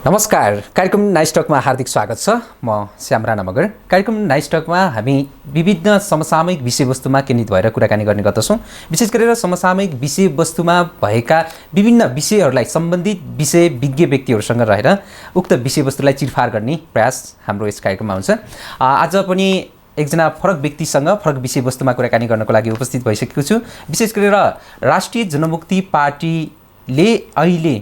नमस्कार, कार्यक्रम नाइस टकमा हार्दिक स्वागत छ। म श्याम राणा मगर। कार्यक्रम नाइस टकमा हामी विभिन्न समसामयिक विषयवस्तुमा केन्द्रित भएर कुराकानी गर्ने गर्दछौँ। विशेष गरेर समसामयिक विषयवस्तुमा भएका विभिन्न विषयहरूलाई सम्बन्धित विषय विज्ञ व्यक्तिहरूसँग रहेर उक्त विषयवस्तुलाई चिरफार गर्ने प्रयास हाम्रो यस कार्यक्रममा हुन्छ। आज पनि एकजना फरक व्यक्तिसँग फरक विषयवस्तुमा कुराकानी गर्नको लागि उपस्थित भइसकेको छु। विशेष गरेर राष्ट्रिय जनमुक्ति पार्टीले अहिले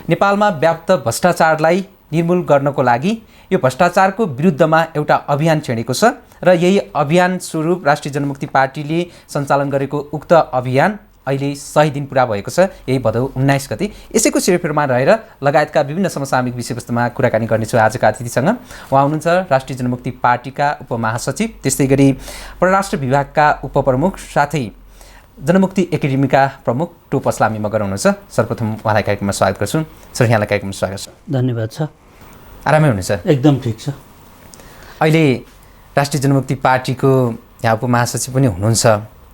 नेपालमा व्याप्त भ्रष्टाचारलाई निर्मूल गर्नको लागि यो भ्रष्टाचारको विरुद्धमा एउटा अभियान छेडेको छ र यही अभियान स्वरूप राष्ट्रिय जनमुक्ति पार्टीले सञ्चालन गरेको उक्त अभियान अहिले 100 दिन पुरा भएको छ। यही भदौ 19 गते यसैको सिरफेरमा रहेर लगायतका विभिन्न समसामयिक विषयवस्तुमा कुराकानी गर्नेछु आजका अतिथिसँग। उहाँ हुनुहुन्छ राष्ट्रिय जनमुक्ति पार्टीका उपमहासचिव, त्यस्तै गरी परराष्ट्र विभागका उपप्रमुख साथै जनमुक्ति एकाडेमीका प्रमुख टोप अस्लामी मगर हुनुहुन्छ। सर्वप्रथम उहाँलाई कार्यक्रममा स्वागत गर्छु। सर, यहाँलाई कार्यक्रममा स्वागत छ। धन्यवाद छ। आरामै हुनुहुन्छ? एकदम ठिक छ। अहिले राष्ट्रिय जनमुक्ति पार्टीको यहाँ उपमहासचिव पनि हुनुहुन्छ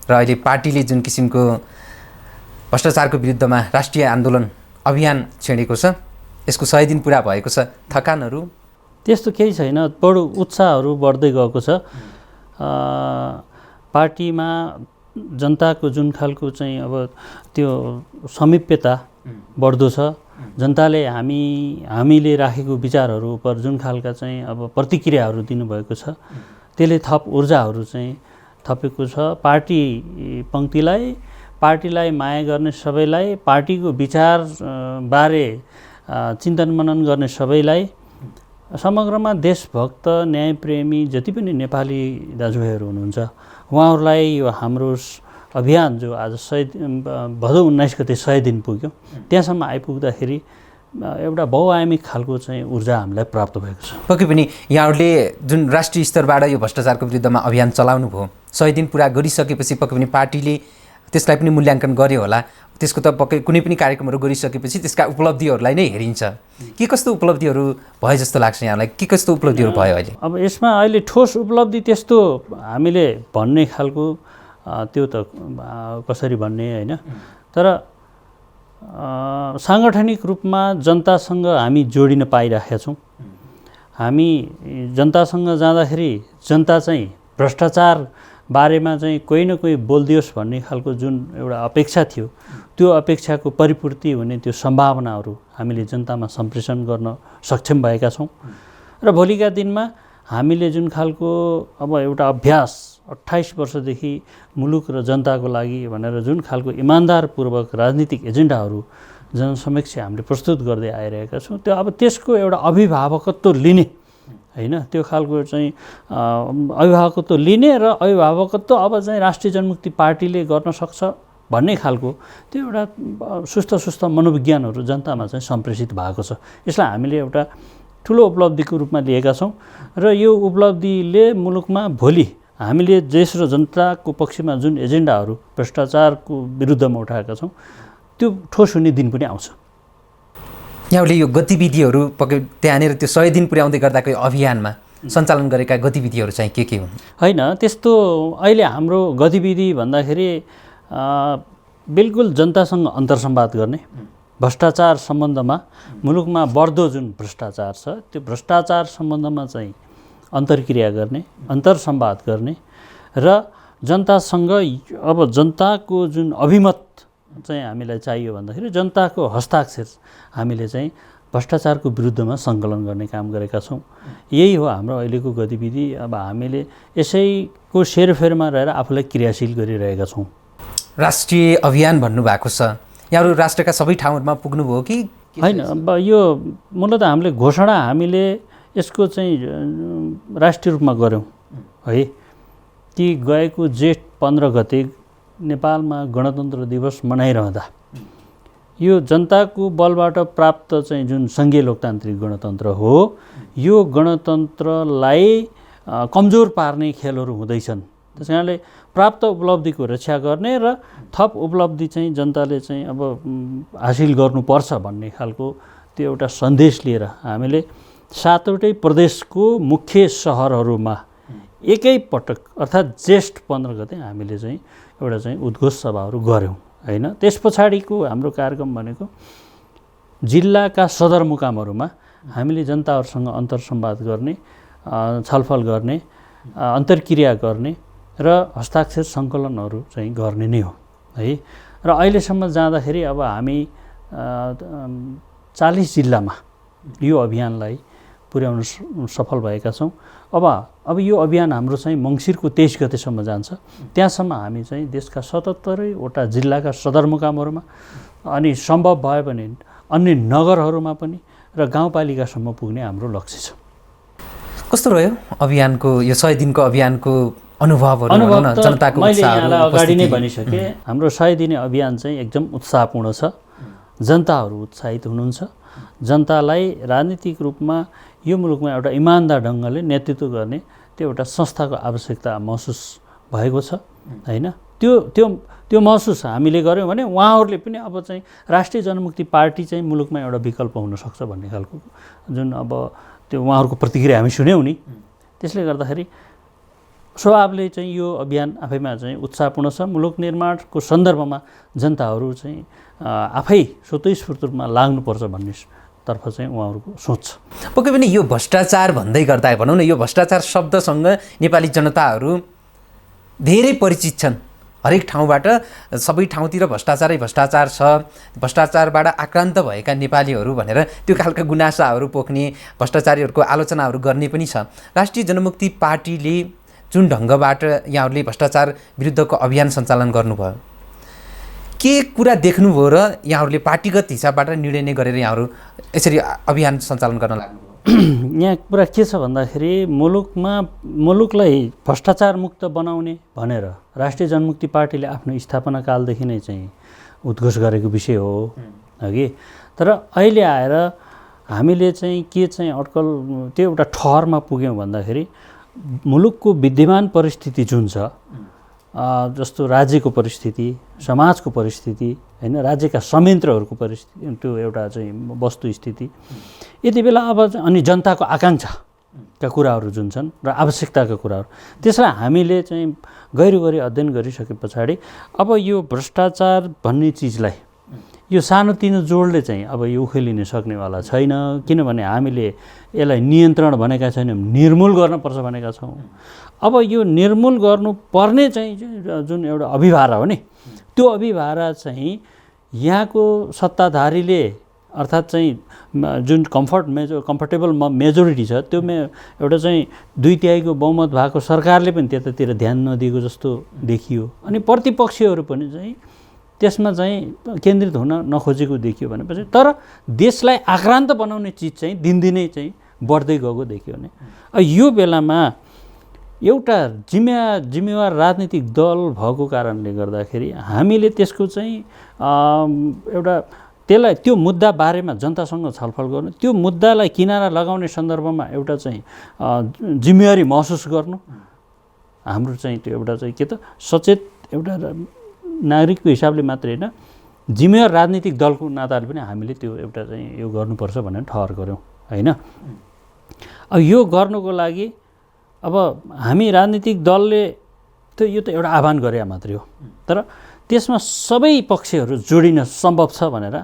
र अहिले पार्टीले जुन किसिमको भ्रष्टाचारको विरुद्धमा राष्ट्रिय आन्दोलन अभियान छेडेको छ, यसको 100 दिन पुरा भएको छ। थकानहरू त्यस्तो केही छैन, बडो उत्साहहरू बढ्दै गएको छ। पार्टीमा जनताको जुन खालको चाहिँ अब त्यो समीप्यता बढ्दो छ। जनताले हामीले राखेको विचारहरू उप जुन खालका चाहिँ अब प्रतिक्रियाहरू दिनुभएको छ, त्यसले थप ऊर्जाहरू चाहिँ थपेको छ। पार्टी पङ्क्तिलाई, पार्टीलाई माया गर्ने सबैलाई, पार्टीको विचार बारे चिन्तन मनन गर्ने सबैलाई, समग्रमा देशभक्त न्यायप्रेमी जति पनि नेपाली दाजुभाइहरू हुनुहुन्छ उहाँहरूलाई यो हाम्रो अभियान जो आज भदौ 19 गते 100 दिन पुग्यो, त्यहाँसम्म आइपुग्दाखेरि एउटा बहुआयामिक खालको चाहिँ ऊर्जा हामीलाई प्राप्त भएको छ। पक्कै पनि यहाँहरूले जुन राष्ट्रिय स्तरबाट यो भ्रष्टाचारको विरुद्धमा अभियान चलाउनु भयो, 100 दिन पुरा गरिसकेपछि पक्कै पनि पार्टीले त्यसलाई पनि मूल्याङ्कन गर्यो होला। त्यसको त पक्कै कुनै पनि कार्यक्रमहरू गरिसकेपछि त्यसका उपलब्धिहरूलाई नै हेरिन्छ। के कस्तो उपलब्धिहरू भयो जस्तो लाग्छ यहाँलाई? के कस्तो उपलब्धिहरू भयो अहिले? अब यसमा अहिले ठोस उपलब्धि त्यस्तो हामीले भन्ने खालको त्यो त कसरी भन्ने होइन, तर साङ्गठनिक रूपमा जनतासँग हामी जोडिन पाइरहेका छौँ। हामी जनतासँग जाँदाखेरि जनता चाहिँ भ्रष्टाचार बारेमा चाहिँ कोही न कोही बोलिदियोस् भन्ने खालको जुन एउटा अपेक्षा थियो, त्यो अपेक्षाको परिपूर्ति हुने त्यो सम्भावनाहरू हामीले जनतामा सम्प्रेषण गर्न सक्षम भएका छौँ। र भोलिका दिनमा हामीले जुन खालको अब एउटा अभ्यास 28 वर्षदेखि मुलुक र जनताको लागि भनेर जुन खालको इमान्दारपूर्वक राजनीतिक एजेन्डाहरू जनसमक्ष हामीले प्रस्तुत गर्दै आइरहेका छौँ, त्यो अब त्यसको एउटा अभिभावकत्व लिने होइन, त्यो खालको चाहिँ अभिभावकत्व लिने र अभिभावकत्व अब चाहिँ राष्ट्रिय जनमुक्ति पार्टीले गर्न सक्छ भन्ने खालको त्यो एउटा सुस्त मनोविज्ञानहरू जनतामा चाहिँ सम्प्रेषित भएको छ। यसलाई हामीले एउटा ठुलो उपलब्धिको रूपमा लिएका छौँ र यो उपलब्धिले मुलुकमा भोलि हामीले देश र जनताको पक्षमा जुन एजेन्डाहरू भ्रष्टाचारको विरुद्धमा उठाएका छौँ, त्यो ठोस हुने दिन पनि आउँछ। यहाँहरूले यो गतिविधिहरू पक्कै त्यहाँनिर त्यो 100 दिन पुर्याउँदै गर्दाको अभियानमा सञ्चालन गरेका गतिविधिहरू चाहिँ के हुन्? होइन, त्यस्तो अहिले हाम्रो गतिविधि भन्दाखेरि बिल्कुल जनतासँग अन्तर्संवाद गर्ने, भ्रष्टाचार सम्बन्धमा मुलुकमा बढ्दो जुन भ्रष्टाचार छ त्यो भ्रष्टाचार सम्बन्धमा चाहिँ अन्तर्क्रिया गर्ने, अन्तर्संवाद गर्ने र जनतासँग अब जनताको जुन अभिमत चाहिँ हामीलाई चाहियो भन्दाखेरि जनताको हस्ताक्षर हामीले चाहिँ भ्रष्टाचारको विरुद्धमा सङ्कलन गर्ने काम गरेका छौँ। यही हो हाम्रो अहिलेको गतिविधि। अब हामीले यसैको सेरफेरमा रहेर आफूलाई क्रियाशील गरिरहेका छौँ। राष्ट्रिय अभियान भन्नुभएको छ, यहाँहरू राष्ट्रका सबै ठाउँहरूमा पुग्नुभयो कि होइन? अब यो मूलत हामीले घोषणा हामीले यसको चाहिँ राष्ट्रिय रूपमा गऱ्यौँ है कि गएको जेठ 15 गते नेपालमा गणतन्त्र दिवस मनाइरहँदा यो जनताको बलबाट प्राप्त चाहिँ जुन सङ्घीय लोकतान्त्रिक गणतन्त्र हो, यो गणतन्त्रलाई कमजोर पार्ने खेलहरू हुँदैछन्। त्यस कारणले प्राप्त उपलब्धिको रक्षा गर्ने र थप उपलब्धि चाहिँ जनताले चाहिँ अब हासिल गर्नुपर्छ भन्ने खालको त्यो एउटा सन्देश लिएर हामीले 7वटै प्रदेशको मुख्य सहरहरूमा एकैपटक अर्थात् जेठ 15 गते हामीले चाहिँ एउटा चाहिँ उद्घोष सभाहरू गऱ्यौँ होइन। त्यस पछाडिको हाम्रो कार्यक्रम भनेको जिल्लाका सदरमुकामहरूमा हामीले जनताहरूसँग अन्तर्संवाद गर्ने, छलफल गर्ने, अन्तर्क्रिया गर्ने र हस्ताक्षर सङ्कलनहरू चाहिँ गर्ने नै हो है। र अहिलेसम्म जाँदाखेरि अब हामी 40 जिल्लामा यो अभियानलाई पुर्याउन सफल भएका छौँ। अब यो अभियान हाम्रो चाहिँ मङ्सिरको 23 गतेसम्म जान्छ। त्यहाँसम्म हामी चाहिँ देशका 77वटा जिल्लाका सदरमुकामहरूमा अनि सम्भव भयो भने अन्य नगरहरूमा पनि र गाउँपालिकासम्म पुग्ने हाम्रो लक्ष्य छ। कस्तो रह्यो अभियानको यो 100 दिनको अभियानको अनुभवहरू जनताको मैले यहाँलाई अगाडि नै भनिसकेँ। हाम्रो 100 दिने अभियान चाहिँ एकदम उत्साहपूर्ण छ। जनताहरू उत्साहित हुनुहुन्छ। जनतालाई राजनीतिक रूपमा यो मुलुकमा एउटा इमान्दार ढङ्गले नेतृत्व गर्ने त्यो एउटा संस्थाको आवश्यकता महसुस भएको छ हैन। त्यो महसुस हामीले गऱ्यौँ भने उहाँहरूले पनि अब चाहिँ राष्ट्रिय जनमुक्ति पार्टी चाहिँ मुलुकमा एउटा विकल्प हुनसक्छ भन्ने खालको जुन अब त्यो उहाँहरूको प्रतिक्रिया हामी सुन्यौँ नि। त्यसले गर्दाखेरि स्वभावले चाहिँ यो अभियान आफैमा चाहिँ उत्साहपूर्ण छ। मुलुक निर्माणको सन्दर्भमा जनताहरू चाहिँ आफै स्वतःस्फूर्त रूपमा लाग्नुपर्छ भन्ने तर्फ चाहिँ उहाँहरूको सोच छ। पक्कै पनि यो भ्रष्टाचार भन्दै गर्दा भनौँ न, यो भ्रष्टाचार शब्दसँग नेपाली जनताहरू धेरै परिचित छन्। हरेक ठाउँबाट सबै ठाउँतिर भ्रष्टाचारै भ्रष्टाचार छ, भ्रष्टाचारबाट आक्रान्त भएका नेपालीहरू भनेर त्यो खालका गुनासाहरू पोख्ने, भ्रष्टाचारीहरूको आलोचनाहरू गर्ने पनि छ। राष्ट्रिय जनमुक्ति पार्टीले जुन ढङ्गबाट यहाँहरूले भ्रष्टाचार विरुद्धको अभियान सञ्चालन गर्नुभयो, के कुरा देख्नुभयो र यहाँहरूले पार्टीगत हिसाबबाट निर्णय नै गरेर यहाँहरू यसरी अभियान सञ्चालन गर्न लाग्नुभयो? यहाँ कुरा के छ भन्दाखेरि मुलुकलाई भ्रष्टाचार मुक्त बनाउने भनेर राष्ट्रिय जनमुक्ति पार्टीले आफ्नो स्थापना कालदेखि नै चाहिँ उद्घोष गरेको विषय हो अघि। तर अहिले आएर हामीले चाहिँ के चाहिँ अड्कल त्यो एउटा ठहरमा पुग्यौँ भन्दाखेरि मुलुकको विद्यमान परिस्थिति जुन छ, जस्तो राज्यको परिस्थिति, समाजको परिस्थिति हैन, राज्यका संयन्त्रहरूको परिस्थिति, त्यो एउटा चाहिँ वस्तुस्थिति यति बेला अब अनि जनताको आकाङ्क्षाका कुराहरू जुन छन् र आवश्यकताका कुराहरू, त्यसलाई हामीले चाहिँ गहिरो अध्ययन गरिसके पछाडि अब यो भ्रष्टाचार भन्ने चिजलाई यो सानोतिनो जोडले चाहिँ अब यो उखेलिन सक्नेवाला छैन। किनभने हामीले यसलाई नियन्त्रण भनेका छैनौँ, निर्मूल गर्नुपर्छ भनेका छौँ। अब यो निर्मूल गर्नुपर्ने चाहिँ जुन एउटा अभिभारा हो नि, त्यो अभिभारा चाहिँ यहाँको सत्ताधारीले अर्थात् चाहिँ जुन कम्फर्टेबल मेजोरिटी छ त्यो एउटा चाहिँ 2/3 बहुमत भएको सरकारले पनि त्यतातिर ध्यान नदिएको जस्तो देखियो। अनि प्रतिपक्षीहरू पनि चाहिँ त्यसमा चाहिँ केन्द्रित हुन नखोजेको देखियो भनेपछि, तर देशलाई आक्रान्त बनाउने चिज चाहिँ दिनदिनै चाहिँ बढ्दै गएको देखियो भने यो बेलामा एउटा जिम्मेवार राजनीतिक दल भएको कारणले गर्दाखेरि हामीले त्यसको चाहिँ एउटा त्यसलाई त्यो मुद्दा बारेमा जनतासँग छलफल गर्नु, त्यो मुद्दालाई किनारा लगाउने सन्दर्भमा एउटा चाहिँ जिम्मेवारी महसुस गर्नु हाम्रो चाहिँ त्यो एउटा चाहिँ के त सचेत एउटा नागरिकको हिसाबले मात्रै होइन, जिम्मेवार राजनीतिक दलको नाताले पनि हामीले त्यो एउटा चाहिँ यो गर्नुपर्छ भनेर ठहर गऱ्यौँ होइन। अब यो गर्नुको लागि अब हामी राजनीतिक दलले त यो त एउटा आह्वान गरे मात्रै हो, तर त्यसमा सबै पक्षहरू जोडिन सम्भव छ भनेर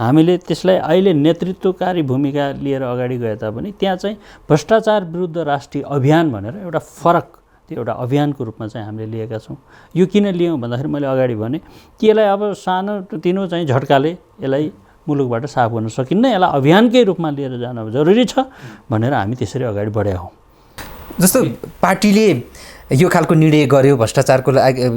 हामीले त्यसलाई अहिले नेतृत्वकारी भूमिका लिएर अगाडि गए तापनि त्यहाँ चाहिँ भ्रष्टाचार विरुद्ध राष्ट्रिय अभियान भनेर एउटा फरक त्यो एउटा अभियानको रूपमा चाहिँ हामीले लिएका छौँ। यो किन लियौँ भन्दाखेरि मैले अगाडि भने कि यसलाई अब सानो चाहिँ झट्काले यसलाई मुलुकबाट साफ गर्न सकिन्न, यसलाई अभियानकै रूपमा लिएर जान जरुरी छ भनेर हामी त्यसरी अगाडि बढेका हौँ। जस्तो पार्टीले यो खालको निर्णय गर्यो भ्रष्टाचारको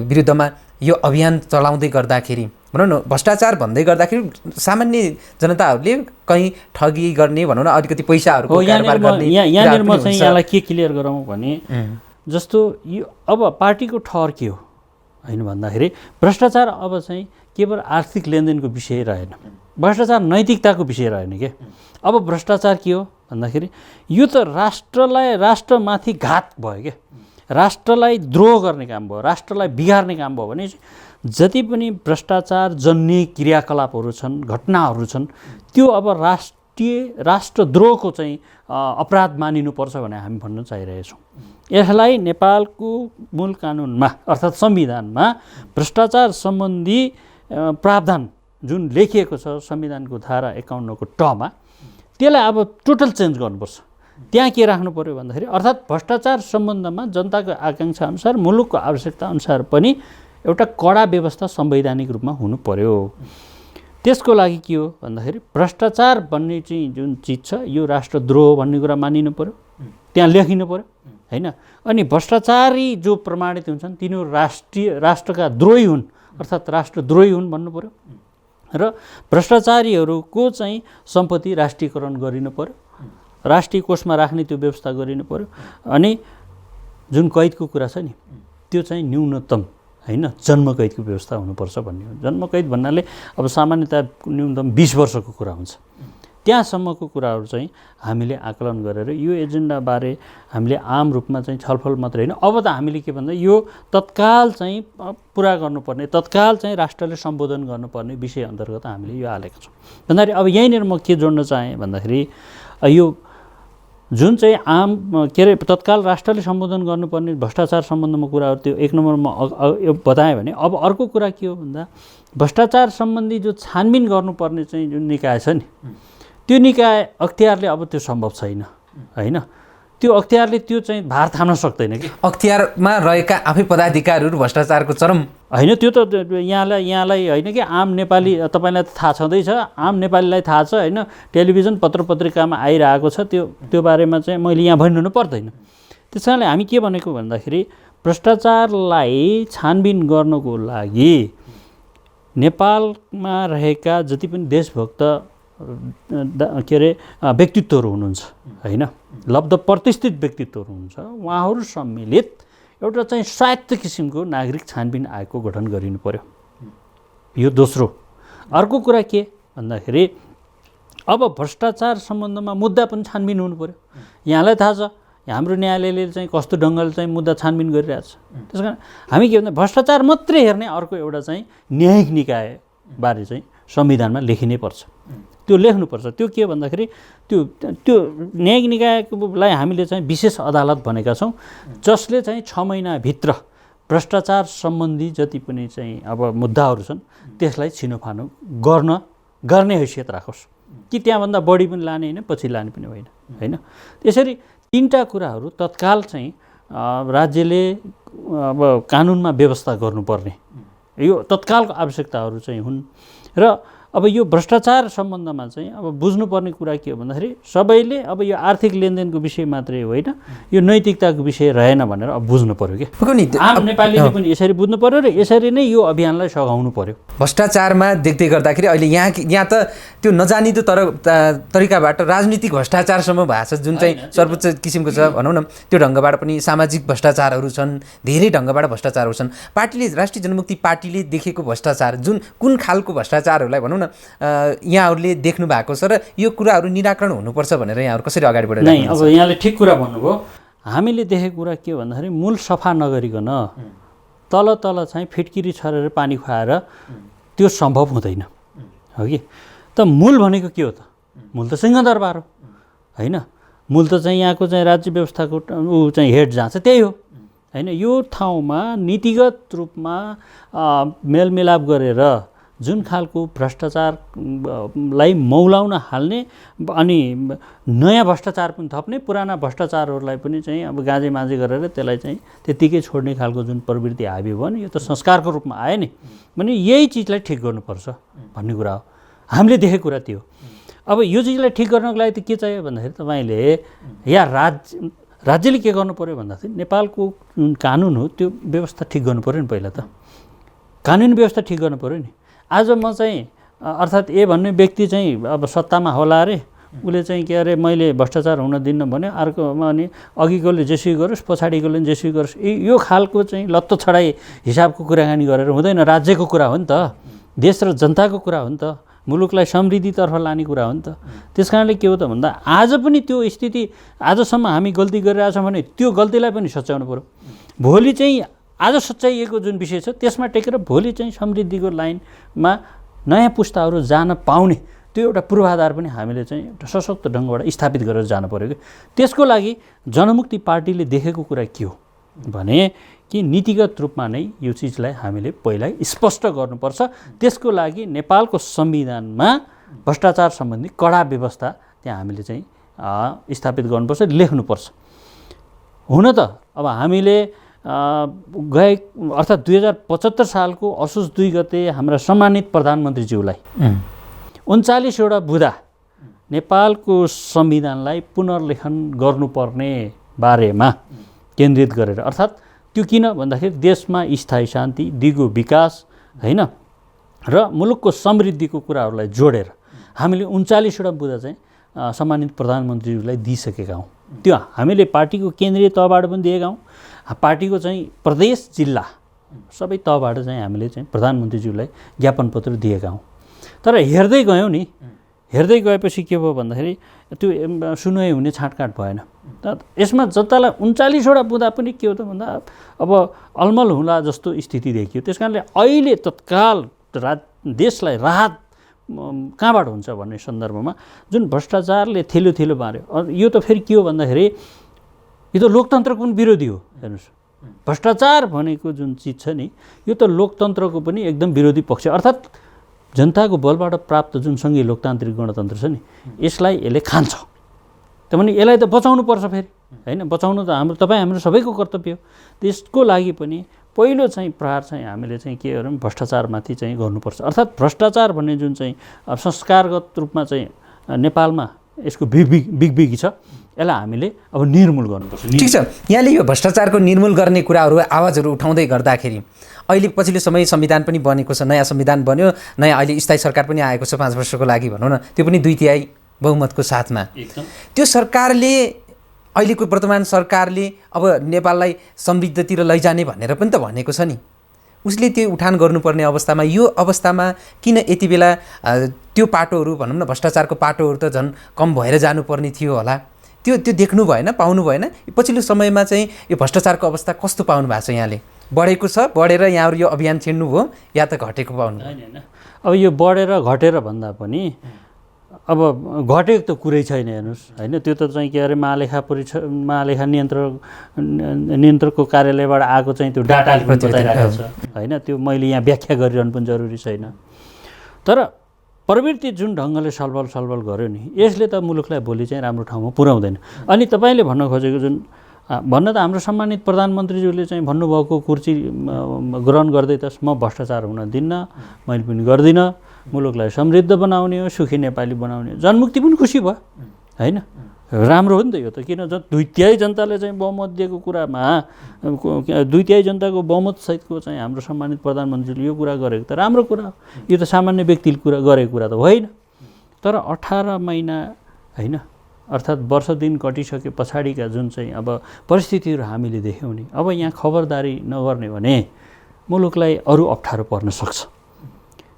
विरुद्धमा यो अभियान चलाउँदै गर्दाखेरि, भनौँ न भ्रष्टाचार भन्दै गर्दाखेरि सामान्य जनताहरूले कहीँ ठगी गर्ने भनौँ न अलिकति पैसाहरूको कारोबार गर्ने, यहाँनिर म चाहिँ यहाँलाई के क्लियर गराउँ भने जस्तो यो अब पार्टीको ठहर के हो होइन भन्दाखेरि भ्रष्टाचार अब चाहिँ केवल आर्थिक लेनदेनको विषय रहेन, भ्रष्टाचार नैतिकताको विषय रहेन के। अब भ्रष्टाचार के हो भन्दाखेरि यो त राष्ट्रमाथि घात भयो क्या, राष्ट्रलाई द्रोह गर्ने काम भयो, राष्ट्रलाई बिगार्ने काम भयो भने जति पनि भ्रष्टाचार जन्य क्रियाकलापहरू छन्, घटनाहरू छन्, त्यो अब राष्ट्रद्रोहको चाहिँ अपराध मानिनुपर्छ भने हामी भन्न चाहिरहेछौँ। यसलाई नेपालको मूल कानुनमा अर्थात् संविधानमा भ्रष्टाचार सम्बन्धी प्रावधान जुन लेखिएको छ संविधानको धारा 51 को टमा त्यसलाई अब टोटल चेन्ज गर्नुपर्छ। त्यहाँ के राख्नु पऱ्यो भन्दाखेरि अर्थात् भ्रष्टाचार सम्बन्धमा जनताको आकाङ्क्षा अनुसार मुलुकको आवश्यकता अनुसार पनि एउटा कडा व्यवस्था संवैधानिक रूपमा हुनु पर्यो। त्यसको लागि के हो भन्दाखेरि भ्रष्टाचार भन्ने चाहिँ जुन चिज छ यो राष्ट्रद्रोह भन्ने कुरा मानिनु पर्यो, त्यहाँ लेखिनु पर्यो हैन। अनि भ्रष्टाचारी जो प्रमाणित हुन्छन् तिनीहरू राष्ट्रका द्रोही हुन् अर्थात् राष्ट्रद्रोही हुन् भन्नु पर्यो र भ्रष्टाचारीहरूको चाहिँ सम्पत्ति राष्ट्रियकरण गरिनु पर्यो, राष्ट्रिय कोषमा राख्ने त्यो व्यवस्था गरिनु पर्यो। अनि जुन कैदको कुरा छ नि त्यो चाहिँ न्यूनतम हैन जन्मकैदको व्यवस्था हुनुपर्छ भन्ने हो। जन्मकैद भन्नाले अब सामान्यतया न्यूनतम 20 वर्षको कुरा हुन्छ। त्यहाँसम्मको कुराहरू चाहिँ हामीले आकलन गरेर यो एजेन्डाबारे हामीले आम रूपमा चाहिँ छलफल मात्रै होइन, अब त हामीले के भन्दा यो तत्काल चाहिँ पुरा गर्नुपर्ने, तत्काल चाहिँ राष्ट्रले सम्बोधन गर्नुपर्ने विषय अन्तर्गत हामीले यो हालेका छौँ। भन्दाखेरि अब यहीँनिर म के जोड्न चाहेँ भन्दाखेरि यो जुन चाहिँ आम के अरे तत्काल राष्ट्रले सम्बोधन गर्नुपर्ने भ्रष्टाचार सम्बन्धमा कुराहरू त्यो एक नम्बरमा यो बताएँ भने अब अर्को कुरा के हो भन्दा भ्रष्टाचार सम्बन्धी जो छानबिन गर्नुपर्ने चाहिँ जुन निकाय छ नि त्यो निकाय अख्तियारले अब त्यो सम्भव छैन हैन। त्यो अख्तियारले त्यो चाहिँ भार थाम्न सक्दैन कि अख्तियारमा रहेका आफै पदाधिकारीहरू भ्रष्टाचारको चरम हैन। त्यो त यहाँलाई होइन कि आम नेपाली तपाईँलाई त थाहा छँदैछ, आम नेपालीलाई थाहा छ हैन। टेलिभिजन पत्र पत्रिकामा आइरहेको छ त्यो बारेमा चाहिँ मैले यहाँ भनिरहनु पर्दैन। त्यस कारणले हामी के भनेको भन्दाखेरि भ्रष्टाचारलाई छानबिन गर्नको लागि नेपालमा रहेका जति पनि देशभक्त के अरे व्यक्तित्वहरू हुनुहुन्छ हैन, लब्ध प्रतिष्ठित व्यक्तित्वहरू हुनुहुन्छ, उहाँहरू सम्मिलित एउटा चाहिँ स्वायत्त किसिमको नागरिक छानबिन आयोगको गठन गरिनु पर्यो। यो दोस्रो। अर्को कुरा के भन्दाखेरि अब भ्रष्टाचार सम्बन्धमा मुद्दा पनि छानबिन हुनु पर्यो। यहाँलाई थाहा छ हाम्रो न्यायालयले चाहिँ कस्तो ढङ्गले चाहिँ मुद्दा छानबिन गरिरहेछ। त्यस कारण हामी के भन्दा भ्रष्टाचार मात्रै हेर्ने अर्को एउटा चाहिँ न्यायिक निकायबारे चाहिँ संविधानमा लेखिनै पर्छ। त्यो लेख्नुपर्छ। त्यो के भन्दाखेरि त्यो न्यायिक निकायलाई हामीले चाहिँ विशेष अदालत भनेका छौँ जसले चाहिँ 6 महिनाभित्र भ्रष्टाचार सम्बन्धी जति पनि चाहिँ अब मुद्दाहरू छन् त्यसलाई छिनोफानो गर्ने हैसियत राखोस् कि त्यहाँभन्दा बढी पनि लाने होइन पछि लाने पनि होइन हैन। त्यसरी तीनटा कुराहरू तत्काल चाहिँ राज्यले अब कानुनमा व्यवस्था गर्नुपर्ने यो तत्कालको आवश्यकताहरू चाहिँ हुन्। र अब यो भ्रष्टाचार सम्बन्धमा चाहिँ अब बुझ्नुपर्ने कुरा के हो भन्दाखेरि सबैले अब यो आर्थिक लेनदेनको विषय मात्रै होइन यो नैतिकताको विषय रहेन भनेर अब बुझ्नु पर्यो कि आम नेपालीले पनि यसरी बुझ्नु पर्यो र यसरी नै यो अभियानलाई सघाउनु पर्यो। भ्रष्टाचारमा देख्दै गर्दाखेरि अहिले यहाँ त त्यो नजानिदो तरिकाबाट राजनीतिक भ्रष्टाचारसम्म भएको छ जुन चाहिँ सर्वोच्च किसिमको छ भनौँ न। त्यो ढङ्गबाट पनि सामाजिक भ्रष्टाचारहरू छन्, धेरै ढङ्गबाट भ्रष्टाचारहरू छन्। पार्टीले राष्ट्रिय जनमुक्ति पार्टीले देखेको भ्रष्टाचार कुन खालको भ्रष्टाचारहरूलाई भनौँ न यहाँहरूले देख्नु भएको छ र यो कुराहरू निराकरण हुनुपर्छ भनेर यहाँहरू कसरी अगाडि बढेर नै। अब यहाँले ठिक कुरा भन्नुभयो। हामीले देखेको कुरा के हो भन्दाखेरि मूल सफा नगरिकन तल चाहिँ फिटकिरी छरेर पानी खुवाएर त्यो सम्भव हुँदैन हो कि। त मूल भनेको के हो त? मूल त सिंहदरबार हो हैन। मूल त चाहिँ यहाँको चाहिँ राज्य व्यवस्थाको ऊ चाहिँ हेड जहाँ छ त्यही हो हैन। यो ठाउँमा नीतिगत रूपमा मेलमिलाप गरेर जुन खालको भ्रष्टाचारलाई मौलाउन हाल्ने अनि नयाँ भ्रष्टाचार पनि थप्ने, पुराना भ्रष्टाचारहरूलाई पनि चाहिँ अब गाँजे माझे गरेर त्यसलाई चाहिँ त्यत्तिकै छोड्ने खालको जुन प्रवृत्ति हाबी भयो नि यो त संस्कारको रूपमा आयो नि भने यही चिजलाई ठिक गर्नुपर्छ भन्ने कुरा हो। हामीले देखेको कुरा त्यो हो। अब यो चिजलाई ठिक गर्नको लागि त के चाहियो भन्दाखेरि तपाईँले या राज्यले के गर्नु पर्यो भन्दाखेरि नेपालको जुन कानुन हो त्यो व्यवस्था ठिक गर्नु पर्यो नि। पहिला त कानुनी व्यवस्था ठिक गर्नु पर्यो नि। आज म चाहिँ अर्थात् ए भन्ने व्यक्ति चाहिँ अब सत्तामा होला अरे उसले चाहिँ के अरे मैले भ्रष्टाचार हुन दिन्न भन्यो, अर्कोमा अनि अघिकोले जेसुकै गरोस् पछाडिकोले जेसुकै गरोस् यो खालको चाहिँ लत्तो छडाई हिसाबको कुराकानी गरेर हुँदैन। राज्यको कुरा हो नि त, देश र जनताको कुरा हो नि त, मुलुकलाई समृद्धितर्फ लाने कुरा हो नि त। त्यस कारणले के हो त भन्दा आज पनि त्यो स्थिति आजसम्म हामी गल्ती गरिरहेछौँ भने त्यो गल्तीलाई पनि सच्याउनु पऱ्यो। भोलि चाहिँ आज सच्याइएको जुन विषय छ त्यसमा टेकेर भोलि चाहिँ समृद्धिको लाइनमा नयाँ पुस्ताहरू जान पाउने त्यो एउटा पूर्वाधार पनि हामीले चाहिँ एउटा सशक्त ढङ्गबाट स्थापित गरेर जानु पऱ्यो कि। त्यसको लागि जनमुक्ति पार्टीले देखेको कुरा के हो भने कि नीतिगत रूपमा नै यो चिजलाई हामीले पहिला स्पष्ट गर्नुपर्छ। त्यसको लागि नेपालको संविधानमा भ्रष्टाचार सम्बन्धी कडा व्यवस्था त्यहाँ हामीले चाहिँ स्थापित गर्नुपर्छ, लेख्नुपर्छ। हुन त अब हामीले अर्थात् 2075 सालको असोज 2 गते हाम्रा सम्मानित प्रधानमन्त्रीज्यूलाई 39वटा बुँदा नेपालको संविधानलाई पुनर्लेखन गर्नुपर्ने बारेमा केन्द्रित गरेर, अर्थात् त्यो किन भन्दाखेरि देशमा स्थायी शान्ति, दिगो विकास होइन र मुलुकको समृद्धिको कुराहरूलाई जोडेर हामीले 39वटा बुँदा चाहिँ सम्मानित प्रधानमन्त्रीलाई दिइसकेका हौँ। त्यो हामीले पार्टीको केन्द्रीय तहबाट पनि दिएका हौँ, पार्टीको चाहिँ प्रदेश जिल्ला सबै तहबाट चाहिँ हामीले चाहिँ प्रधानमन्त्रीज्यूलाई ज्ञापन पत्र दिएका हौँ। तर हेर्दै गयौँ नि, हेर्दै गएपछि के भयो भन्दाखेरि त्यो सुनुवाई हुने छाँटकाँट भएन। यसमा जनतालाई 39वटा बुँदा पनि के हो त भन्दा अब अलमल हुँला जस्तो स्थिति देखियो। त्यस कारणले अहिले तत्काल देशलाई राहत कहाँबाट हुन्छ भन्ने सन्दर्भमा जुन भ्रष्टाचारले थेलो मार्यो, यो त फेरि के हो भन्दाखेरि यो त लोकतन्त्रको पनि विरोधी हो। हेर्नुहोस्, भ्रष्टाचार भनेको जुन चिज छ नि, यो त लोकतन्त्रको पनि एकदम विरोधी पक्ष, अर्थात् जनताको बलबाट प्राप्त जुन सङ्घीय लोकतान्त्रिक गणतन्त्र छ नि, यसले खान्छ। त्यसमाने यसलाई त बचाउनु पर्छ फेरि, होइन? बचाउनु त हाम्रो सबैको कर्तव्य हो। त्यसको लागि पनि पहिलो चाहिँ प्रहार चाहिँ हामीले चाहिँ के गरौँ, भ्रष्टाचारमाथि चाहिँ गर्नुपर्छ। अर्थात् भ्रष्टाचार भन्ने जुन चाहिँ संस्कारगत रूपमा चाहिँ नेपालमा यसको बिग छ, यसलाई हामीले अब निर्मूल गर्नुपर्छ। ठिक छ, यहाँले यो भ्रष्टाचारको निर्मूल गर्ने कुराहरू आवाजहरू उठाउँदै गर्दाखेरि अहिले पछिल्लो समय संविधान पनि बनेको छ, नयाँ संविधान बन्यो, नयाँ अहिले स्थायी सरकार पनि आएको छ 5 वर्षको लागि भनौँ न, त्यो पनि 2/3 बहुमतको साथमा। त्यो सरकारले, अहिलेको वर्तमान सरकारले अब नेपाललाई समृद्धतिर लैजाने भनेर पनि त भनेको छ नि, उसले त्यो उठान गर्नुपर्ने अवस्थामा यो अवस्थामा किन यति बेला त्यो पाटोहरू भनौँ न, भ्रष्टाचारको पाटोहरू त झन् कम भएर जानुपर्ने थियो होला, त्यो देख्नु भएन, पाउनु भएन? पछिल्लो समयमा चाहिँ यो भ्रष्टाचारको अवस्था कस्तो पाउनु भएको छ यहाँले? बढेको छ, बढेर यहाँहरू यो अभियान छिड्नु भयो, या त घटेको पाउनु? होइन, अब यो बढेर घटेर भन्दा पनि अब घटेको त कुरै छैन। हेर्नुहोस्, होइन, त्यो त चाहिँ के अरे महालेखा नियन्त्रकको कार्यालयबाट आएको चाहिँ त्यो डाटाले पनि बताइरहेको छ, होइन? त्यो मैले यहाँ व्याख्या गरिरहनु पनि जरुरी छैन। तर प्रवृत्ति जुन ढङ्गले सलबल गर्यो नि, यसले त मुलुकलाई भोलि चाहिँ राम्रो ठाउँमा पुर्याउँदैन। अनि तपाईँले भन्न खोजेको जुन भन्न त हाम्रो सम्मानित प्रधानमन्त्रीज्यूले चाहिँ भन्नुभएको कुर्सी ग्रहण गर्दै त म भ्रष्टाचार हुन दिन्न, मैले पनि गर्दिनँ, मुलुकलाई समृद्ध बनाउने हो, सुखी नेपाली बनाउने हो, जनमुक्ति पनि खुसी भयो, होइन? राम्रो हो नि त यो त। किन 2/3 जनताले चाहिँ बहुमत दिएको कुरामा 2/3 जनताको बहुमतसहितको चाहिँ हाम्रो सम्मानित प्रधानमन्त्रीले यो कुरा गरेको त राम्रो कुरा हो। यो त सामान्य व्यक्तिले गरेको कुरा त होइन। तर 18 महिना, होइन, अर्थात् वर्ष दिन कटिसके पछाडिका जुन चाहिँ अब परिस्थितिहरू हामीले देख्यौँ नि, अब यहाँ खबरदारी नगर्ने भने मुलुकलाई अरू अप्ठ्यारो पर्न सक्छ।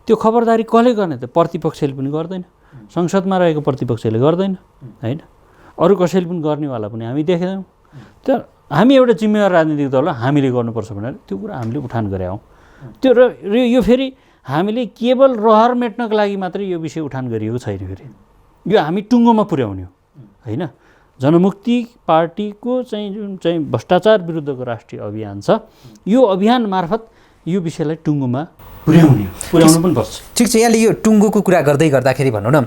त्यो खबरदारी कसले गर्ने त? प्रतिपक्षले पनि गर्दैन, संसदमा रहेको प्रतिपक्षले गर्दैन, होइन? अरू कसैले पनि गर्नेवाला पनि हामी देख्दैनौँ। तर हामी एउटा जिम्मेवार राजनीतिक दल हो, हामीले गर्नुपर्छ भनेर त्यो कुरा हामीले उठान गरे हौँ। त्यो र यो फेरि हामीले केवल रहर मेट्नको लागि मात्रै यो विषय उठान गरिएको छैन। फेरि यो हामी टुङ्गोमा पुर्याउने हो, होइन? जनमुक्ति पार्टीको चाहिँ जुन चाहिँ भ्रष्टाचार विरुद्धको राष्ट्रिय अभियान छ, यो अभियान मार्फत यो विषयलाई टुङ्गोमा पुर्याउनु पनि पर्छ। ठिक छ, यहाँले यो टुङ्गोको कुरा गर्दै गर्दाखेरि भनौँ न,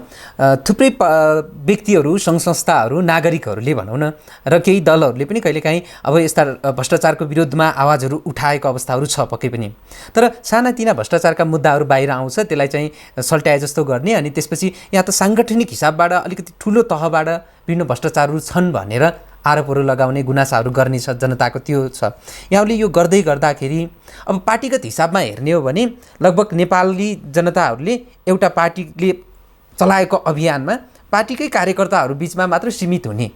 थुप्रै व्यक्तिहरू, सङ्घ संस्थाहरू, नागरिकहरूले भनौँ न, र केही दलहरूले पनि कहिलेकाहीँ अब यस्ता भ्रष्टाचारको विरुद्धमा आवाजहरू उठाएको अवस्थाहरू छ पक्कै पनि। तर सानातिना भ्रष्टाचारका मुद्दाहरू बाहिर आउँछ, त्यसलाई चाहिँ सल्ट्याए जस्तो गर्ने, अनि त्यसपछि यहाँ त साङ्गठनिक हिसाबबाट अलिकति ठुलो तहबाट विभिन्न भ्रष्टाचारहरू छन् भनेर आरोपहरू लगाउने, गुनासाहरू गर्ने छ जनताको, त्यो छ। यहाँले यो गर्दै गर्दाखेरि अब पार्टीगत हिसाबमा हेर्ने हो भने लगभग नेपाली जनताहरूले एउटा पार्टीले चलाएको अभियानमा पार्टीकै कार्यकर्ताहरू बिचमा मात्र सीमित हुने,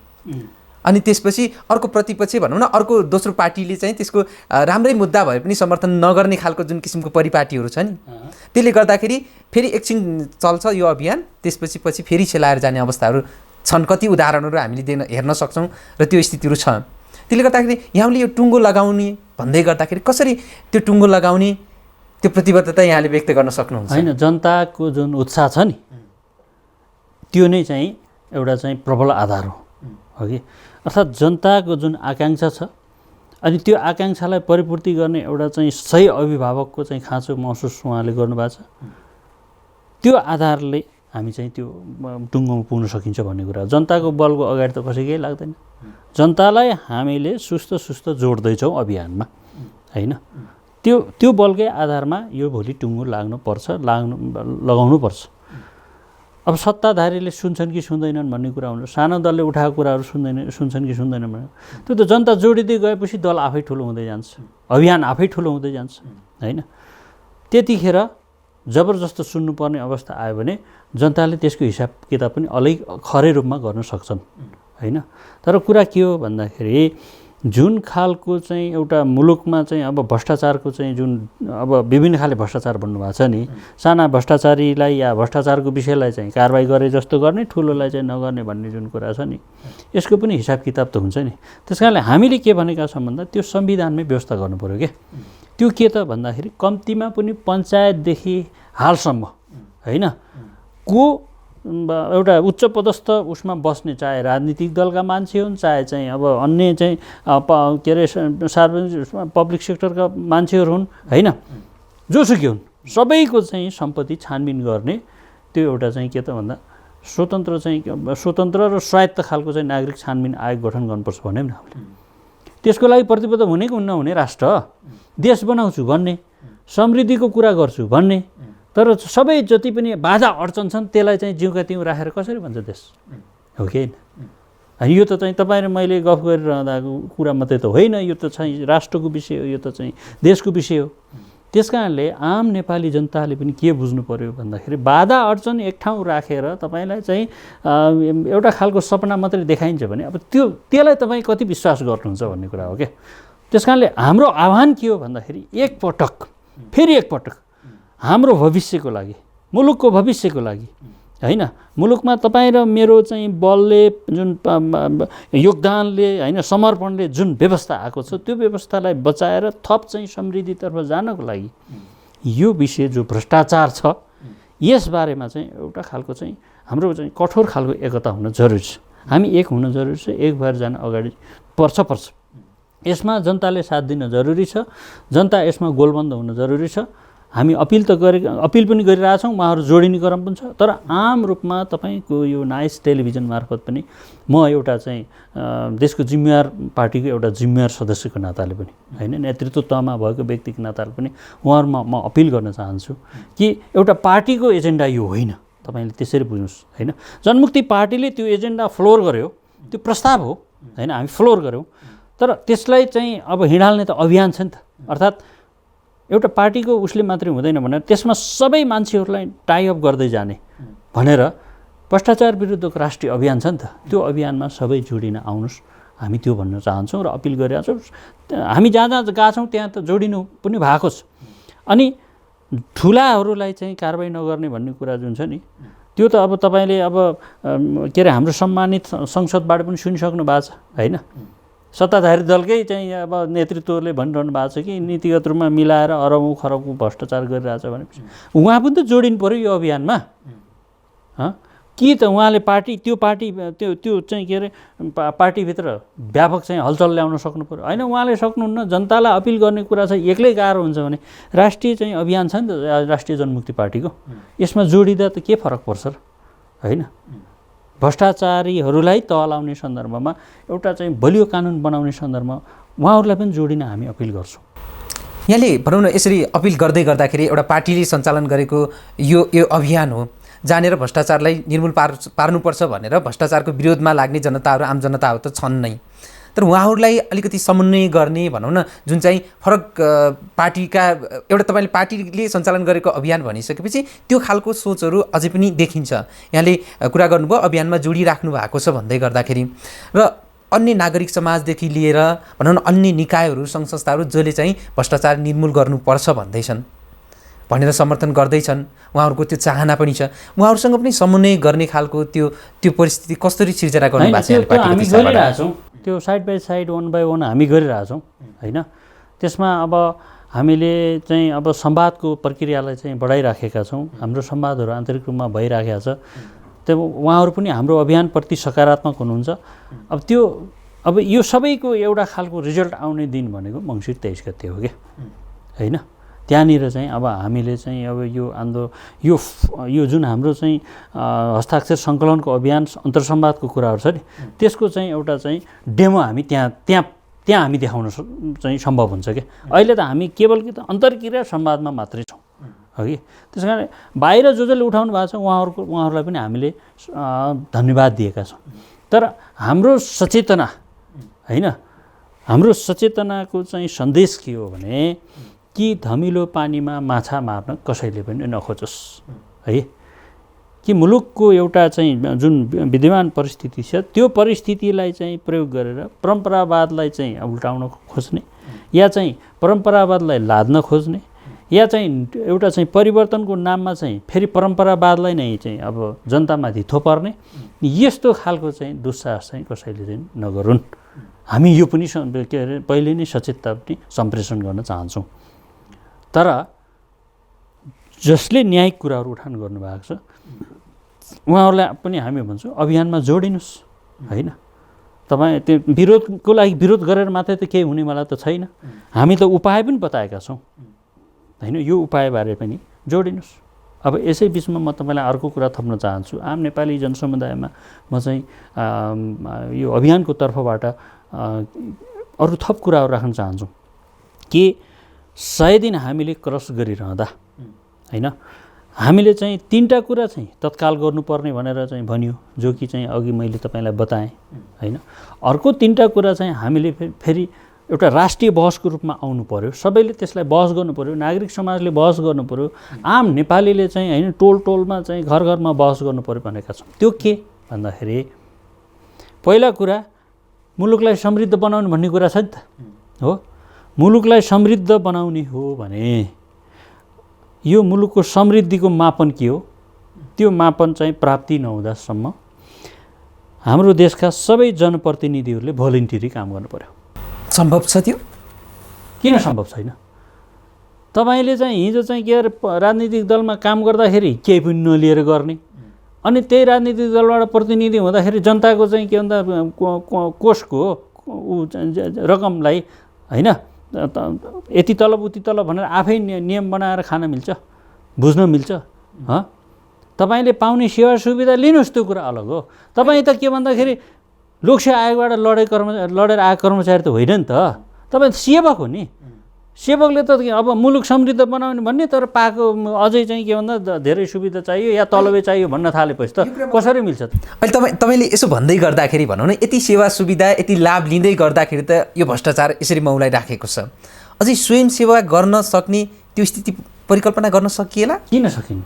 अनि त्यसपछि अर्को प्रतिपक्ष भनौँ न, अर्को दोस्रो पार्टीले चाहिँ त्यसको राम्रै मुद्दा भए पनि समर्थन नगर्ने खालको जुन किसिमको परिपाटीहरू छ नि, त्यसले गर्दाखेरि फेरि एकछिन चल्छ यो अभियान, त्यसपछि फेरि सेलाएर जाने अवस्थाहरू छन्। कति उदाहरणहरू हामीले हेर्न सक्छौँ र त्यो स्थितिहरू छ। त्यसले गर्दाखेरि यहाँले यो टुङ्गो लगाउने भन्दै गर्दाखेरि कसरी त्यो टुङ्गो लगाउने, त्यो प्रतिबद्धता यहाँले व्यक्त गर्न सक्नुहुन्छ? होइन, जनताको जुन उत्साह छ नि, त्यो नै चाहिँ एउटा चाहिँ प्रबल आधार हो कि? अर्थात् जनताको जुन आकाङ्क्षा छ, अनि त्यो आकाङ्क्षालाई परिपूर्ति गर्ने एउटा चाहिँ सही अभिभावकको चाहिँ खाँचो महसुस उहाँले गर्नुभएको छ। त्यो आधारले हामी चाहिँ त्यो टुङ्गोमा पुग्न सकिन्छ भन्ने कुरा। जनताको बलको अगाडि त कसै केही लाग्दैन। जनतालाई हामीले सुस्त जोड्दैछौँ अभियानमा, होइन? त्यो बलकै आधारमा यो भोलि टुङ्गो लगाउनुपर्छ। अब सत्ताधारीले सुन्छन् कि सुन्दैनन् भन्ने कुरा हुन्छ। सानो दलले उठाएको कुराहरू सुन्छन् कि सुन्दैनन् भने त्यो त जनता जोडिँदै गएपछि दल आफै ठुलो हुँदै जान्छ, अभियान आफै ठुलो हुँदै जान्छ, होइन? त्यतिखेर जबरजस्त सुन्नुपर्ने अवस्था आयो भने जनताले त्यसको हिसाब किताब पनि खरै रूपमा गर्न सक्छन्, होइन? तर कुरा के हो भन्दाखेरि जुन खालको चाहिँ एउटा मुलुकमा चाहिँ अब भ्रष्टाचारको चाहिँ जुन अब विभिन्न खाले भ्रष्टाचार भन्नुभएको छ नि, साना भ्रष्टाचारीलाई या भ्रष्टाचारको विषयलाई चाहिँ कारबाही गरे जस्तो गर्ने, ठुलोलाई चाहिँ नगर्ने भन्ने जुन कुरा छ नि, यसको पनि हिसाब किताब त हुन्छ नि। त्यस कारणले हामीले के भनेका छौँ भन्दा त्यो संविधानमै व्यवस्था गर्नु पऱ्यो क्या। त्यो के त भन्दाखेरि कम्तीमा पनि पञ्चायतदेखि हालसम्म, होइन, को एउटा उच्च पदस्थ उसमा बस्ने, चाहे राजनीतिक दलका मान्छे हुन्, चाहे चाहिँ अब अन्य चाहिँ के अरे सार्वजनिक पब्लिक सेक्टरका मान्छेहरू हुन्, होइन, जोसुकै हुन्, सबैको चाहिँ सम्पत्ति छानबिन गर्ने त्यो एउटा चाहिँ के त भन्दा स्वतन्त्र र स्वायत्त खालको चाहिँ नागरिक छानबिन आयोग गठन गर्नुपर्छ भन्यो नि हामीले। त्यसको लागि प्रतिबद्ध हुने कि नहुने, राष्ट्र देश बनाउँछु भन्ने, समृद्धिको कुरा गर्छु भन्ने, तर सबै जति पनि बाधा अड्चन छन् त्यसलाई चाहिँ जिउका तिउँ राखेर कसरी भन्छ देश, हो कि होइन? यो त चाहिँ तपाईँ र मैले गफ गरिरहँदाको कुरा मात्रै त होइन, यो त चाहिँ राष्ट्रको विषय हो, यो त चाहिँ देशको विषय हो। त्यस कारणले आम नेपाली जनताले पनि के बुझ्नु पर्यो भन्दाखेरि बाधा अड्चन एक ठाउँ राखेर तपाईँलाई चाहिँ एउटा खालको सपना मात्रै देखाइन्छ भने अब त्यसलाई तपाईँ कति विश्वास गर्नुहुन्छ भन्ने कुरा हो क्या। त्यस कारणले हाम्रो आह्वान के हो भन्दाखेरि फेरि एकपटक हाम्रो भविष्यको लागि, मुलुकको भविष्यको लागि, होइन, मुलुकमा तपाईँ र मेरो चाहिँ बलले जुन योगदानले, होइन, समर्पणले जुन व्यवस्था आएको छ त्यो व्यवस्थालाई बचाएर थप चाहिँ समृद्धितर्फ जानको लागि यो विषय जो भ्रष्टाचार छ यसबारेमा चाहिँ एउटा खालको चाहिँ हाम्रो चाहिँ कठोर खालको एकता हुन जरुरी छ। हामी एक हुन जरुरी छ, एक भएर जान अगाडि पर्छ। यसमा जनताले साथ दिन जरुरी छ, जनता यसमा गोलबन्द हुन जरुरी छ। हामी अपिल पनि गरिरहेछौँ, उहाँहरू जोडिने क्रम पनि छ। तर आम रूपमा तपाईँको यो नाइस टेलिभिजन मार्फत पनि म एउटा चाहिँ देशको जिम्मेवार पार्टीको एउटा जिम्मेवार सदस्यको नाताले पनि, होइन, नेतृत्व तहमा भएको व्यक्तिको नाताले पनि उहाँहरूमा म अपिल गर्न चाहन्छु कि एउटा पार्टीको एजेन्डा यो होइन, तपाईँले त्यसरी बुझ्नुहोस्, होइन? जनमुक्ति पार्टीले त्यो एजेन्डा फ्लोर गर्यो, त्यो प्रस्ताव हो, होइन, हामी फ्लोर गऱ्यौँ, तर त्यसलाई चाहिँ अब हिँडाल्ने त अभियान छ नि त। अर्थात् एउटा पार्टीको उसले मात्रै हुँदैन भनेर त्यसमा सबै मान्छेहरूलाई टाइअप गर्दै जाने भनेर भ्रष्टाचार विरुद्धको राष्ट्रिय अभियान छ नि त, त्यो अभियानमा सबै जोडिन आउनुहोस्, हामी त्यो भन्न चाहन्छौँ र अपिल गरिरहेछौँ। हामी जहाँ जहाँ गएको छौँ त्यहाँ त जोडिनु पनि भएको छ। अनि ठुलाहरूलाई चाहिँ कारबाही नगर्ने भन्ने कुरा जुन छ नि, त्यो त अब तपाईँले अब के अरे हाम्रो सम्मानित संसदबाट पनि सुनिसक्नु भएको छ, होइन? सत्ताधारी दलकै चाहिँ अब नेतृत्वले भनिरहनु भएको छ कि नीतिगत रूपमा मिलाएर अरबौँ खरबौँ भ्रष्टाचार गरिरहेछ भनेपछि उहाँ पनि त जोडिनु पऱ्यो यो अभियानमा। कि त उहाँले त्यो चाहिँ के अरे पार्टीभित्र व्यापक चाहिँ हलचल ल्याउन सक्नु पऱ्यो, होइन? उहाँले सक्नुहुन्न। जनतालाई अपिल गर्ने कुरा चाहिँ एक्लै गाह्रो हुन्छ भने राष्ट्रिय चाहिँ अभियान छ नि त राष्ट्रिय जनमुक्ति पार्टीको, यसमा जोडिँदा त के फरक पर्छ र, होइन? भ्रष्टाचारीहरूलाई तलाउने सन्दर्भमा एउटा चाहिँ बलियो कानुन बनाउने सन्दर्भमा उहाँहरूलाई पनि जोडिन हामी अपिल गर्छौँ। यहाँले भनौँ न यसरी अपिल गर्दै गर्दाखेरि एउटा पार्टीले सञ्चालन गरेको यो अभियान हो, जानेर भ्रष्टाचारलाई निर्मूल पार्नुपर्छ भनेर भ्रष्टाचारको विरोधमा लाग्ने जनताहरू, आम जनताहरू त छन् नै, तर उहाँहरूलाई अलिकति समन्वय गर्ने भनौँ न, जुन चाहिँ फरक पार्टीका एउटा तपाईँले पार्टीले सञ्चालन गरेको अभियान भनिसकेपछि त्यो खालको सोचहरू अझै पनि देखिन्छ। यहाँले कुरा गर्नुभयो अभियानमा जोडिराख्नु भएको छ भन्दै गर्दाखेरि, र अन्य नागरिक समाजदेखि लिएर भनौँ न अन्य निकायहरू, सङ्घ संस्थाहरू जसले चाहिँ भ्रष्टाचार निर्मूल गर्नुपर्छ भन्दैछन् भनेर समर्थन गर्दैछन्, उहाँहरूको त्यो चाहना पनि छ, उहाँहरूसँग पनि समन्वय गर्ने खालको त्यो परिस्थिति कसरी सिर्जना गर्नु भएको छ? त्यो side by side, one by one हामी गरिरहेछौँ, होइन? त्यसमा अब हामीले चाहिँ अब संवादको प्रक्रियालाई चाहिँ बढाइराखेका छौँ। हाम्रो संवादहरू आन्तरिक रूपमा भइराखेको छ। त्यो उहाँहरू पनि हाम्रो अभियानप्रति सकारात्मक हुनुहुन्छ। अब यो सबैको एउटा खालको रिजल्ट आउने दिन भनेको मङ्सिर 23 गते हो क्या, होइन? त्यहाँनिर चाहिँ अब हामीले चाहिँ अब यो जुन हाम्रो चाहिँ हस्ताक्षर सङ्कलनको अभियान अन्तर्सम्वादको कुराहरू छ नि त्यसको चाहिँ एउटा चाहिँ डेमो हामी त्यहाँ हामी देखाउन चाहिँ सम्भव हुन्छ क्या। अहिले त हामी केवल कि त अन्तर्क्रिया संवादमा मात्रै छौँ हगि। त्यस कारण बाहिर जसले उठाउनु भएको छ उहाँहरूलाई पनि हामीले धन्यवाद दिएका छौँ। तर हाम्रो सचेतना होइन, हाम्रो सचेतनाको चाहिँ सन्देश के हो भने कि धमिलो पानीमा माछा मार्न कसैले पनि नखोजोस् है। कि मुलुकको एउटा चाहिँ जुन विद्यमान परिस्थिति छ त्यो परिस्थितिलाई चाहिँ प्रयोग गरेर परम्परावादलाई चाहिँ उल्टाउन खोज्ने या चाहिँ परम्परावादलाई लाद्न खोज्ने या चाहिँ एउटा चाहिँ परिवर्तनको नाममा चाहिँ फेरि परम्परावादलाई नै चाहिँ अब जनतामाथि थोपर्ने यस्तो खालको चाहिँ दुस्साहस चाहिँ कसैले चाहिँ नगरून्। हामी यो पनि के अरे पहिले नै सचेतता पनि सम्प्रेषण गर्न चाहन्छौँ। तर जसले न्यायिक कुराहरू उठान गर्नुभएको छ उहाँहरूलाई पनि हामी भन्छौँ अभियानमा जोडिनुहोस् होइन। तपाईँ त्यो विरोधको लागि विरोध गरेर मात्रै त केही हुनेवाला त छैन। हामी त उपाय पनि बताएका छौँ होइन, यो उपायबारे पनि जोडिनुहोस्। अब यसै बिचमा म तपाईँलाई अर्को कुरा थप्न चाहन्छु। आम नेपाली जनसमुदायमा म चाहिँ यो अभियानको तर्फबाट अरू थप कुराहरू राख्न चाहन्छु कि 100 दिन हामीले क्रस गरिरहँदा होइन हामीले चाहिँ 3टा कुरा चाहिँ तत्काल गर्नुपर्ने भनेर चाहिँ भनियो, जो कि चाहिँ अघि मैले तपाईँलाई बताएँ होइन। अर्को 3टा कुरा चाहिँ हामीले फेरि एउटा राष्ट्रिय बहसको रूपमा आउनु पर्यो, सबैले त्यसलाई बहस गर्नु पर्यो, नागरिक समाजले बहस गर्नु पर्यो, आम नेपालीले चाहिँ होइन टोलमा चाहिँ घर घरमा बहस गर्नु पर्यो भनेका छौँ। त्यो के भन्दाखेरि पहिला कुरा मुलुकलाई समृद्ध बनाउने भन्ने कुरा छ नि त हो। मुलुकलाई समृद्ध बनाउने हो भने यो मुलुकको समृद्धिको मापन के हो, त्यो मापन चाहिँ प्राप्ति नहुँदासम्म हाम्रो देशका सबै जनप्रतिनिधिहरूले भोलिन्टियरी काम गर्नु पर्यो। सम्भव छ त्यो? किन सम्भव छैन? तपाईँले चाहिँ हिजो चाहिँ के अरे राजनीतिक दलमा काम गर्दाखेरि केही पनि नलिएर गर्ने अनि त्यही राजनीतिक दलबाट प्रतिनिधि हुँदाखेरि जनताको चाहिँ के भन्दा कोषको रकमलाई होइन यति तलब उति तलब भनेर आफै नियम बनाएर खान मिल्छ, बुझ्न मिल्छ। तपाईँले पाउने सेवा सुविधा लिनुहोस्, त्यो कुरा अलग हो। तपाईँ त के भन्दाखेरि लोकसेवा आयोगबाट लडेर आएको कर्मचारी त होइन नि त, तपाईँ सेवक हो नि। सेवकले त अब मुलुक समृद्ध बनाउने भन्ने तर पाएको अझै चाहिँ के भन्दा धेरै सुविधा चाहियो या तलबै चाहियो भन्न थालेपछि त कसरी मिल्छ त? अहिले तपाईँले यसो भन्दै गर्दाखेरि भनौँ न यति सेवा सुविधा यति लाभ लिँदै गर्दाखेरि त यो भ्रष्टाचार यसरी मौलाइराखेको छ। अझै स्वयंसेवा गर्न सक्ने त्यो स्थिति परिकल्पना गर्न सकिएला? किन सकिन्न?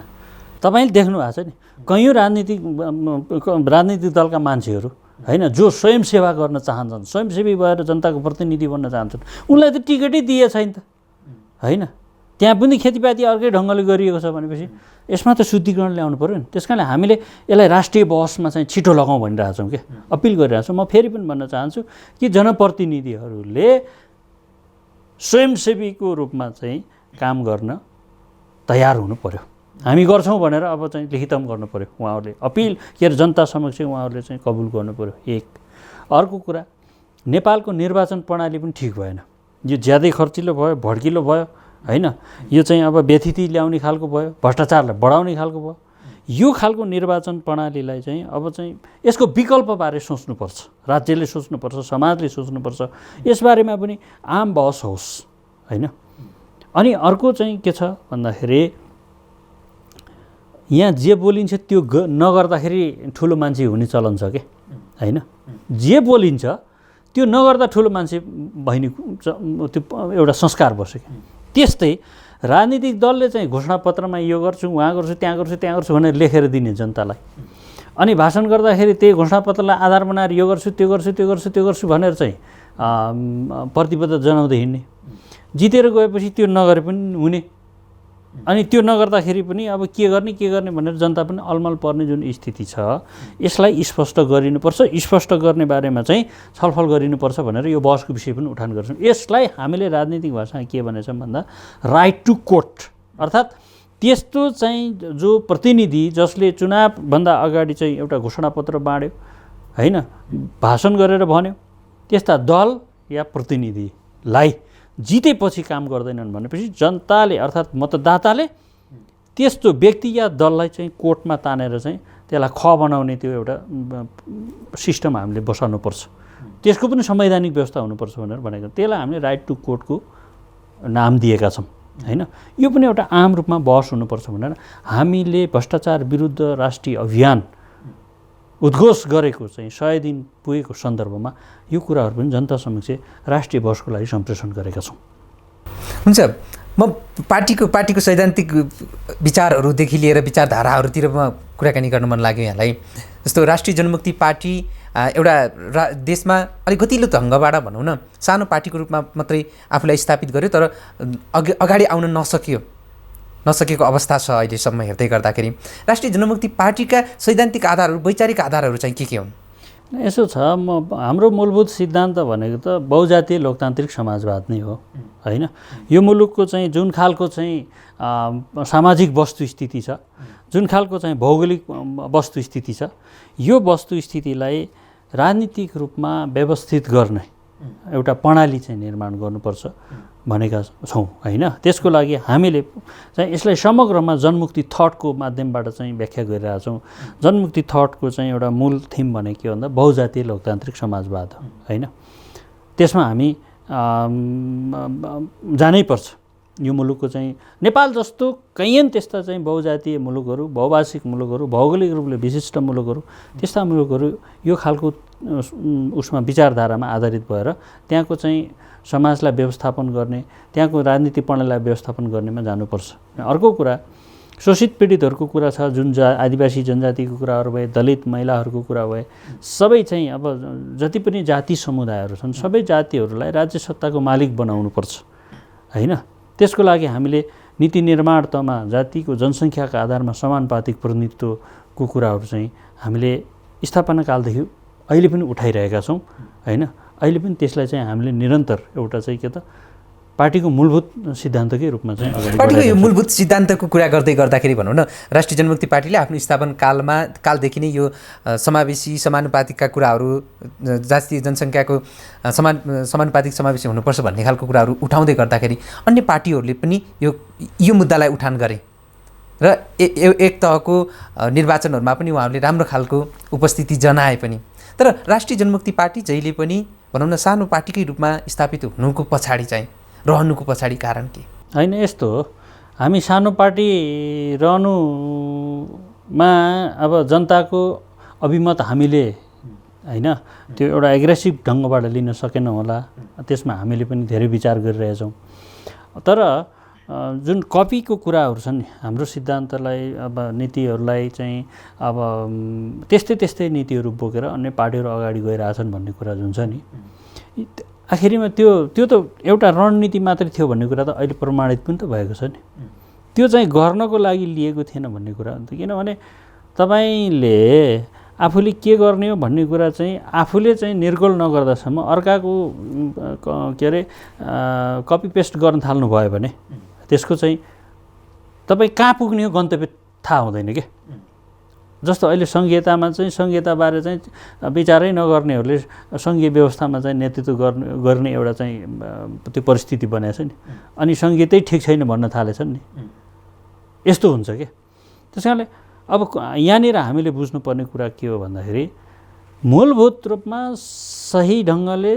तपाईँले देख्नु भएको छ नि कैयौँ राजनीतिक दलका मान्छेहरू होइन जो स्वयंसेवा गर्न चाहन्छन्, स्वयंसेवी भएर जनताको प्रतिनिधि बन्न चाहन्छन्, उनलाई त टिकटै दिए छैन त होइन। त्यहाँ पनि खेतीपाती अर्कै ढङ्गले गरिएको छ भनेपछि यसमा त शुद्धिकरण ल्याउनु पऱ्यो नि। त्यस कारण हामीले यसलाई राष्ट्रिय बहसमा चाहिँ छिटो लगाउँ भनिरहेछौँ क्या, अपिल गरिरहेको छौँ। म फेरि पनि भन्न चाहन्छु कि जनप्रतिनिधिहरूले स्वयंसेवीको रूपमा चाहिँ काम गर्न तयार हुनु पऱ्यो। हामी गर्छौँ भनेर अब चाहिँ लिखितम गर्नु पऱ्यो। उहाँहरूले अपिल के अरे जनता समक्ष उहाँहरूले चाहिँ कबुल गर्नु पऱ्यो। एक अर्को कुरा नेपालको निर्वाचन प्रणाली पनि ठिक भएन। यो ज्यादै खर्चिलो भयो, भड्किलो भयो होइन। यो चाहिँ अब व्यथिति ल्याउने खालको भयो, भ्रष्टाचारलाई बढाउने खालको भयो। यो खालको निर्वाचन प्रणालीलाई चाहिँ अब चाहिँ यसको विकल्पबारे सोच्नुपर्छ, राज्यले सोच्नुपर्छ, समाजले सोच्नुपर्छ। यसबारेमा पनि आम बहस होस् होइन। अनि अर्को चाहिँ के छ भन्दाखेरि यहाँ जे बोलिन्छ त्यो नगर्दाखेरि ठुलो मान्छे हुने चलन छ क्या होइन। जे बोलिन्छ त्यो नगर्दा ठुलो मान्छे भइने त्यो एउटा संस्कार बस्यो क्या। त्यस्तै राजनीतिक दलले चाहिँ घोषणापत्रमा यो गर्छु, उहाँ गर्छु, त्यहाँ गर्छु, त्यहाँ गर्छु भनेर लेखेर दिने जनतालाई, अनि भाषण गर्दाखेरि त्यही घोषणापत्रलाई आधार बनाएर यो गर्छु, त्यो गर्छु, त्यो गर्छु, त्यो गर्छु भनेर चाहिँ प्रतिबद्धता जनाउँदै हिँड्ने। जितेर गएपछि त्यो नगरे पनि हुने, अनि त्यो नगर्दाखेरि पनि अब के गर्ने भनेर जनता पनि अलमल पर्ने जुन स्थिति छ यसलाई स्पष्ट गरिनुपर्छ। स्पष्ट गर्ने बारेमा चाहिँ छलफल गरिनुपर्छ भनेर यो बहसको विषय पनि उठान गर्छौँ। यसलाई हामीले राजनीतिक भाषामा के भनेछौँ भन्दा राइट टु कोट, अर्थात् त्यस्तो चाहिँ जो प्रतिनिधि जसले चुनावभन्दा अगाडि चाहिँ एउटा घोषणापत्र बाँड्यो होइन, भाषण गरेर भन्यो, त्यस्ता दल या प्रतिनिधिलाई जितेपछि काम गर्दैनन् भनेपछि जनताले अर्थात् मतदाताले त्यस्तो व्यक्ति या दललाई चाहिँ कोर्टमा तानेर चाहिँ त्यसलाई बनाउने त्यो एउटा सिस्टम हामीले बसाल्नुपर्छ। त्यसको पनि संवैधानिक व्यवस्था हुनुपर्छ भनेर भनेको। त्यसलाई हामीले राइट टु कोर्टको नाम दिएका छौँ होइन। यो पनि एउटा आम रूपमा बहस हुनुपर्छ भनेर हामीले भ्रष्टाचार विरुद्ध राष्ट्रिय अभियान उद्घोष गरेको चाहिँ 100 दिन पुगेको सन्दर्भमा यो कुराहरू पनि जनता समक्ष राष्ट्रिय बहसको लागि सम्प्रेषण गरेका छौँ। हुन्छ, म पार्टीको सैद्धान्तिक विचारहरूदेखि लिएर विचारधाराहरूतिर म कुराकानी गर्न मन लाग्यो यहाँलाई। जस्तो राष्ट्रिय जनमुक्ति पार्टी एउटा देशमा अलिक गतिलो ढङ्गबाट भनौँ न सानो पार्टीको रूपमा मात्रै आफूलाई स्थापित गर्यो, तर अगाडि आउन नसकेको अवस्था छ अहिलेसम्म हेर्दै गर्दाखेरि। राष्ट्रिय जनमुक्ति पार्टीका सैद्धान्तिक आधारहरू, वैचारिक आधारहरू चाहिँ के हुन्? यसो छ, हाम्रो मूलभूत सिद्धान्त भनेको त बहुजातीय लोकतान्त्रिक समाजवाद नै हो होइन। यो मुलुकको चाहिँ जुन खालको चाहिँ सामाजिक वस्तुस्थिति छ, जुन खालको चाहिँ भौगोलिक वस्तुस्थिति छ, यो वस्तुस्थितिलाई राजनीतिक रूपमा व्यवस्थित गर्ने एउटा प्रणाली चाहिँ निर्माण गर्नुपर्छ भनेका छौँ होइन। त्यसको लागि हामीले चाहिँ यसलाई समग्रमा जनमुक्ति थटको माध्यमबाट चाहिँ व्याख्या गरिरहेछौँ। जनमुक्ति थटको चाहिँ एउटा मूल थिम भनेको के भन्दा बहुजातीय लोकतान्त्रिक समाजवाद हो होइन। त्यसमा हामी जानैपर्छ। यो मुलुकको चाहिँ नेपाल जस्तो कैयन त्यस्ता चाहिँ बहुजातीय मुलुकहरू, बहुभाषिक मुलुकहरू, भौगोलिक रूपले विशिष्ट मुलुकहरू, त्यस्ता मुलुकहरू यो खालको उसमा विचारधारामा आधारित भएर त्यहाँको चाहिँ समाजलाई व्यवस्थापन गर्ने, त्यहाँको राजनीति प्रणालीलाई व्यवस्थापन गर्नेमा जानुपर्छ। अर्को कुरा शोषित पीडितहरूको कुरा छ, जुन आदिवासी जनजातिको कुराहरू भए, दलित महिलाहरूको कुरा भए, सबै चाहिँ अब जति पनि जाति समुदायहरू छन् सबै जातिहरूलाई राज्य सत्ताको मालिक बनाउनुपर्छ होइन। त्यसको लागि हामीले नीति निर्माण तहमा जातिको जनसङ्ख्याका आधारमा समानुपातिक प्रतिनिधित्वको कुराहरू चाहिँ हामीले स्थापना कालदेखि अहिले पनि उठाइरहेका छौँ होइन। अहिले पनि त्यसलाई चाहिँ हामीले निरन्तर एउटा चाहिँ के त पार्टीको मूलभूत सिद्धान्तकै रूपमा चाहिँ पार्टीको यो मूलभूत सिद्धान्तको कुरा गर्दाखेरि भनौँ न, राष्ट्रिय जनमुक्ति पार्टीले आफ्नो स्थापना कालदेखि नै यो समावेशी समानुपातिकका कुराहरू, जातीय जनसङ्ख्याको समानुपातिक समावेशी हुनुपर्छ भन्ने खालको कुराहरू उठाउँदै गर्दाखेरि अन्य पार्टीहरूले पनि यो मुद्दालाई उठान गरे र एक तहको निर्वाचनहरूमा पनि उहाँहरूले राम्रो खालको उपस्थिति जनाए पनि। तर राष्ट्रिय जनमुक्ति पार्टी जहिले पनि भनौँ न सानो पार्टीकै रूपमा स्थापित हुनुको पछाडि चाहिँ रहनुको पछाडि कारण के? होइन, यस्तो हो, हामी सानो पार्टी रहनुमा अब जनताको अभिमत हामीले होइन त्यो एउटा एग्रेसिभ ढङ्गबाट लिन सकेनौँ होला। त्यसमा हामीले पनि धेरै विचार गरिरहेछौँ। तर जुन कपीको कुराहरू छन् नि, हाम्रो सिद्धान्तलाई अब नीतिहरूलाई चाहिँ अब त्यस्तै नीतिहरू बोकेर अन्य पार्टीहरू अगाडि गइरहेछन् भन्ने कुरा जुन छ नि, आखिरीमा त्यो त एउटा रणनीति मात्रै थियो भन्ने कुरा त अहिले प्रमाणित पनि त भएको छ नि। त्यो चाहिँ गर्नको लागि लिएको थिएन भन्ने कुरा हो। किनभने तपाईँले आफूले के गर्ने हो भन्ने कुरा चाहिँ आफूले चाहिँ निर्गोल नगर्दासम्म अर्काको के अरे कपी पेस्ट गर्न थाल्नु भयो भने त्यसको चाहिँ तपाईँ कहाँ पुग्ने हो गन्तव्य थाहा हुँदैन क्या। जस्तो अहिले सङ्घीयतामा चाहिँ सङ्घीयताबारे चाहिँ विचारै नगर्नेहरूले सङ्घीय व्यवस्थामा चाहिँ नेतृत्व गर्ने एउटा चाहिँ त्यो परिस्थिति बनाएको छ नि, अनि सङ्घीयतै ठिक छैन भन्न थालेछन् नि। यस्तो हुन्छ क्या। त्यस कारणले अब यहाँनिर हामीले बुझ्नुपर्ने कुरा के हो भन्दाखेरि मूलभूत रूपमा सही ढङ्गले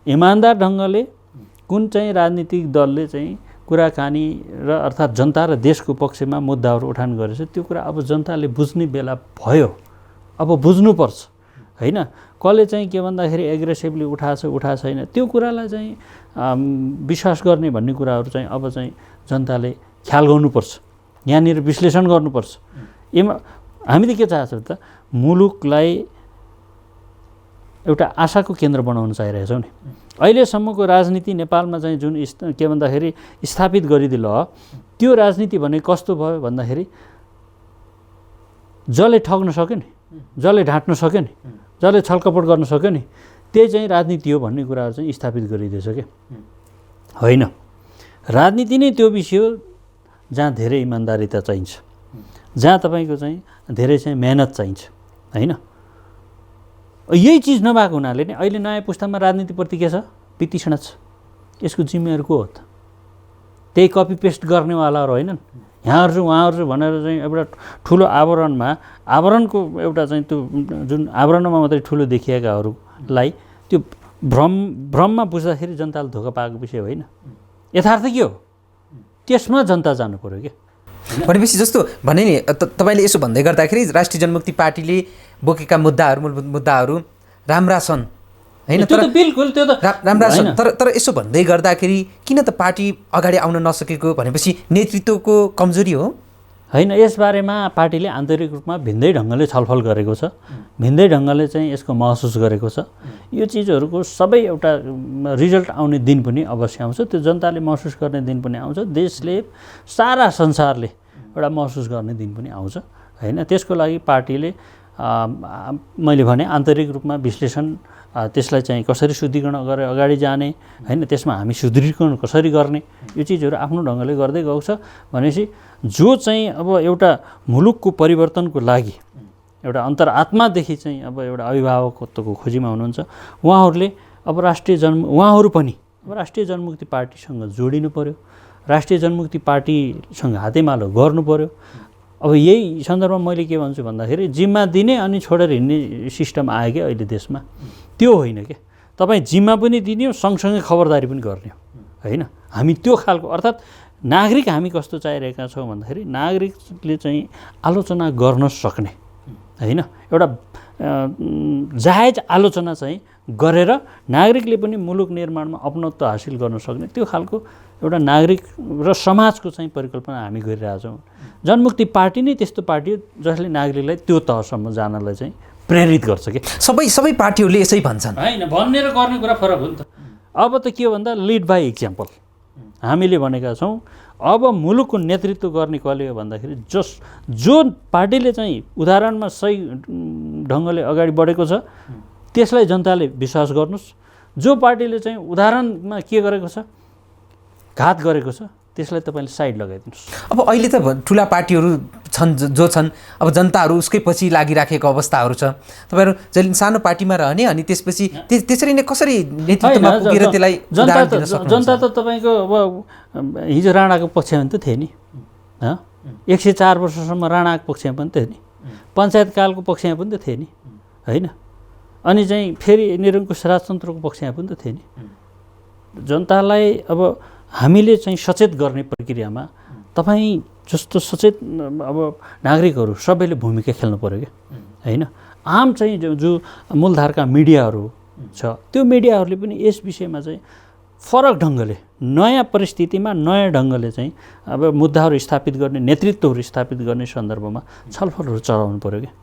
इमान्दार ढङ्गले कुन चाहिँ राजनीतिक दलले चाहिँ कुराकानी र अर्थात् जनता र देशको पक्षमा मुद्दाहरू उठान गरेछ त्यो कुरा अब जनताले बुझ्ने बेला भयो। अब बुझ्नुपर्छ होइन। कसले चाहिँ के भन्दाखेरि एग्रेसिभली उठा छैन त्यो कुरालाई चाहिँ विश्वास गर्ने भन्ने कुराहरू चाहिँ अब चाहिँ जनताले ख्याल गर्नुपर्छ, यहाँनिर विश्लेषण गर्नुपर्छ। हामीले के चाहन्छौँ त, मुलुकलाई एउटा आशाको केन्द्र बनाउन चाहिरहेछौँ नि। अहिलेसम्मको राजनीति नेपालमा चाहिँ जुन के भन्दाखेरि स्थापित गरिदिल त्यो राजनीति भने कस्तो भयो भन्दाखेरि जसले ठग्न सक्यो नि, जसले ढाँट्न सक्यो नि, जसले छलकपट गर्न सक्यो नि, त्यही चाहिँ राजनीति हो भन्ने कुराहरू चाहिँ स्थापित गरिदिएछ क्या। होइन, राजनीति नै त्यो विषय हो जहाँ धेरै इमान्दारिता चाहिन्छ, जहाँ तपाईँको चाहिँ धेरै चाहिँ मेहनत चाहिन्छ होइन। यही चिज नभएको हुनाले नै अहिले नयाँ पुस्तामा राजनीतिप्रति के छ, वितृष्णा छ। यसको जिम्मेवारी को हो त? त्यही कपी पेस्ट गर्नेवालाहरू होइनन्? यहाँहरू चाहिँ उहाँहरू चाहिँ भनेर चाहिँ एउटा ठुलो आवरणको एउटा चाहिँ त्यो जुन आवरणमा मात्रै ठुलो देखिएकाहरूलाई त्यो भ्रममा बुझ्दाखेरि जनताले धोका पाएको विषय होइन। यथार्थ के हो त्यसमा जनता जानु पर्यो क्या। भनेपछि जस्तो भने नि तपाईँले यसो भन्दै गर्दाखेरि राष्ट्रिय जनमुक्ति पार्टीले बोकेका मुद्दाहरू राम्रा छन् होइन? त्यो त बिल्कुल त्यो त राम्रा छन्, तर यसो भन्दै गर्दाखेरि किन त पार्टी अगाडि आउन नसकेको भनेपछि नेतृत्वको कमजोरी हो? होइन, यसबारेमा पार्टीले आन्तरिक रूपमा भिन्दै ढङ्गले छलफल गरेको छ, भिन्दै ढङ्गले चाहिँ यसको महसुस गरेको छ। यो चिजहरूको सबै एउटा रिजल्ट आउने दिन पनि अवश्य आउँछ, त्यो जनताले महसुस गर्ने दिन पनि आउँछ, देशले सारा संसारले एउटा महसुस गर्ने दिन पनि आउँछ होइन। त्यसको लागि पार्टीले मैले भने आन्तरिक रूपमा विश्लेषण त्यसलाई चाहिँ कसरी शुद्धिकरण गरेर अगाडि जाने होइन, त्यसमा हामी सुदृढीकरण कसरी गर्ने, यो चिजहरू आफ्नो ढङ्गले गर्दै गएको छ। भनेपछि जो चाहिँ अब एउटा मुलुकको परिवर्तनको लागि एउटा अन्तरात्मादेखि चाहिँ अब एउटा अभिभावकत्वको खोजीमा हुनुहुन्छ उहाँहरूले अब उहाँहरू पनि अब राष्ट्रिय जनमुक्ति पार्टीसँग जोडिनु पर्यो, राष्ट्रिय जनमुक्ति पार्टीसँग हातेमालो गर्नु पर्यो। अब यही सन्दर्भमा मैले के भन्छु भन्दाखेरि जिम्मा दिने अनि छोडेर हिँड्ने सिस्टम आयो क्या अहिले देशमा, त्यो होइन क्या। तपाईँ जिम्मा पनि दिने हो सँगसँगै खबरदारी पनि गर्ने हो होइन। हामी त्यो खालको अर्थात् नागरिक हामी कस्तो चाहिरहेका छौँ भन्दाखेरि नागरिकले चाहिँ आलोचना गर्न सक्ने होइन, एउटा जायज आलोचना चाहिँ गरेर नागरिकले पनि मुलुक निर्माणमा अपनत्व हासिल गर्न सक्ने त्यो खालको एउटा नागरिक र समाजको चाहिँ परिकल्पना हामी गरिरहेछौँ। जनमुक्ति पार्टी नै त्यस्तो पार्टी हो जसले नागरिकलाई त्यो तहसम्म जानलाई चाहिँ प्रेरित गर्छ कि। सबै पार्टीहरूले यसै भन्छन् होइन, भन्ने र गर्ने कुरा फरक हो नि त। अब त के हो भन्दा लिड बाई इक्जाम्पल हामीले भनेका छौँ। अब मुलुकको नेतृत्व गर्ने कसले हो भन्दाखेरि जो पार्टीले चाहिँ उदाहरणमा सही ढङ्गले अगाडि बढेको छ त्यसलाई जनताले विश्वास गर्नुहोस्। जो पार्टीले चाहिँ उदाहरणमा के गरेको छ, घात गरेको छ, त्यसलाई तपाईँले साइड लगाइदिनुहोस्। अब अहिले त ठुला पार्टीहरू छन् जो छन्, अब जनताहरू उसकै पछि लागिराखेको अवस्थाहरू छ। तपाईँहरू जहिले सानो पार्टीमा रहने अनि त्यसपछि त्यसरी नै कसरी नेतृत्वमा पुगेर त्यसलाई जनता त तपाईँको अब हिजो राणाको पक्षमा पनि त थियो नि, 104 वर्षसम्म राणाको पक्षमा पनि थियो नि, पञ्चायतकालको पक्षमा पनि त थियो नि होइन, अनि चाहिँ फेरि निरङ्कुश राजतन्त्रको पक्षमा पनि त थियो नि। जनतालाई अब हामीले चाहिँ सचेत गर्ने प्रक्रियामा तपाईँ जस्तो सचेत अब नागरिकहरू सबैले भूमिका खेल्नु पऱ्यो क्या होइन। आम चाहिँ जो मूलधारका मिडियाहरू छ त्यो मिडियाहरूले पनि यस विषयमा चाहिँ फरक ढङ्गले नयाँ परिस्थितिमा नयाँ ढङ्गले चाहिँ अब मुद्दाहरू स्थापित गर्ने, नेतृत्वहरू स्थापित गर्ने सन्दर्भमा छलफलहरू चलाउनु पऱ्यो क्या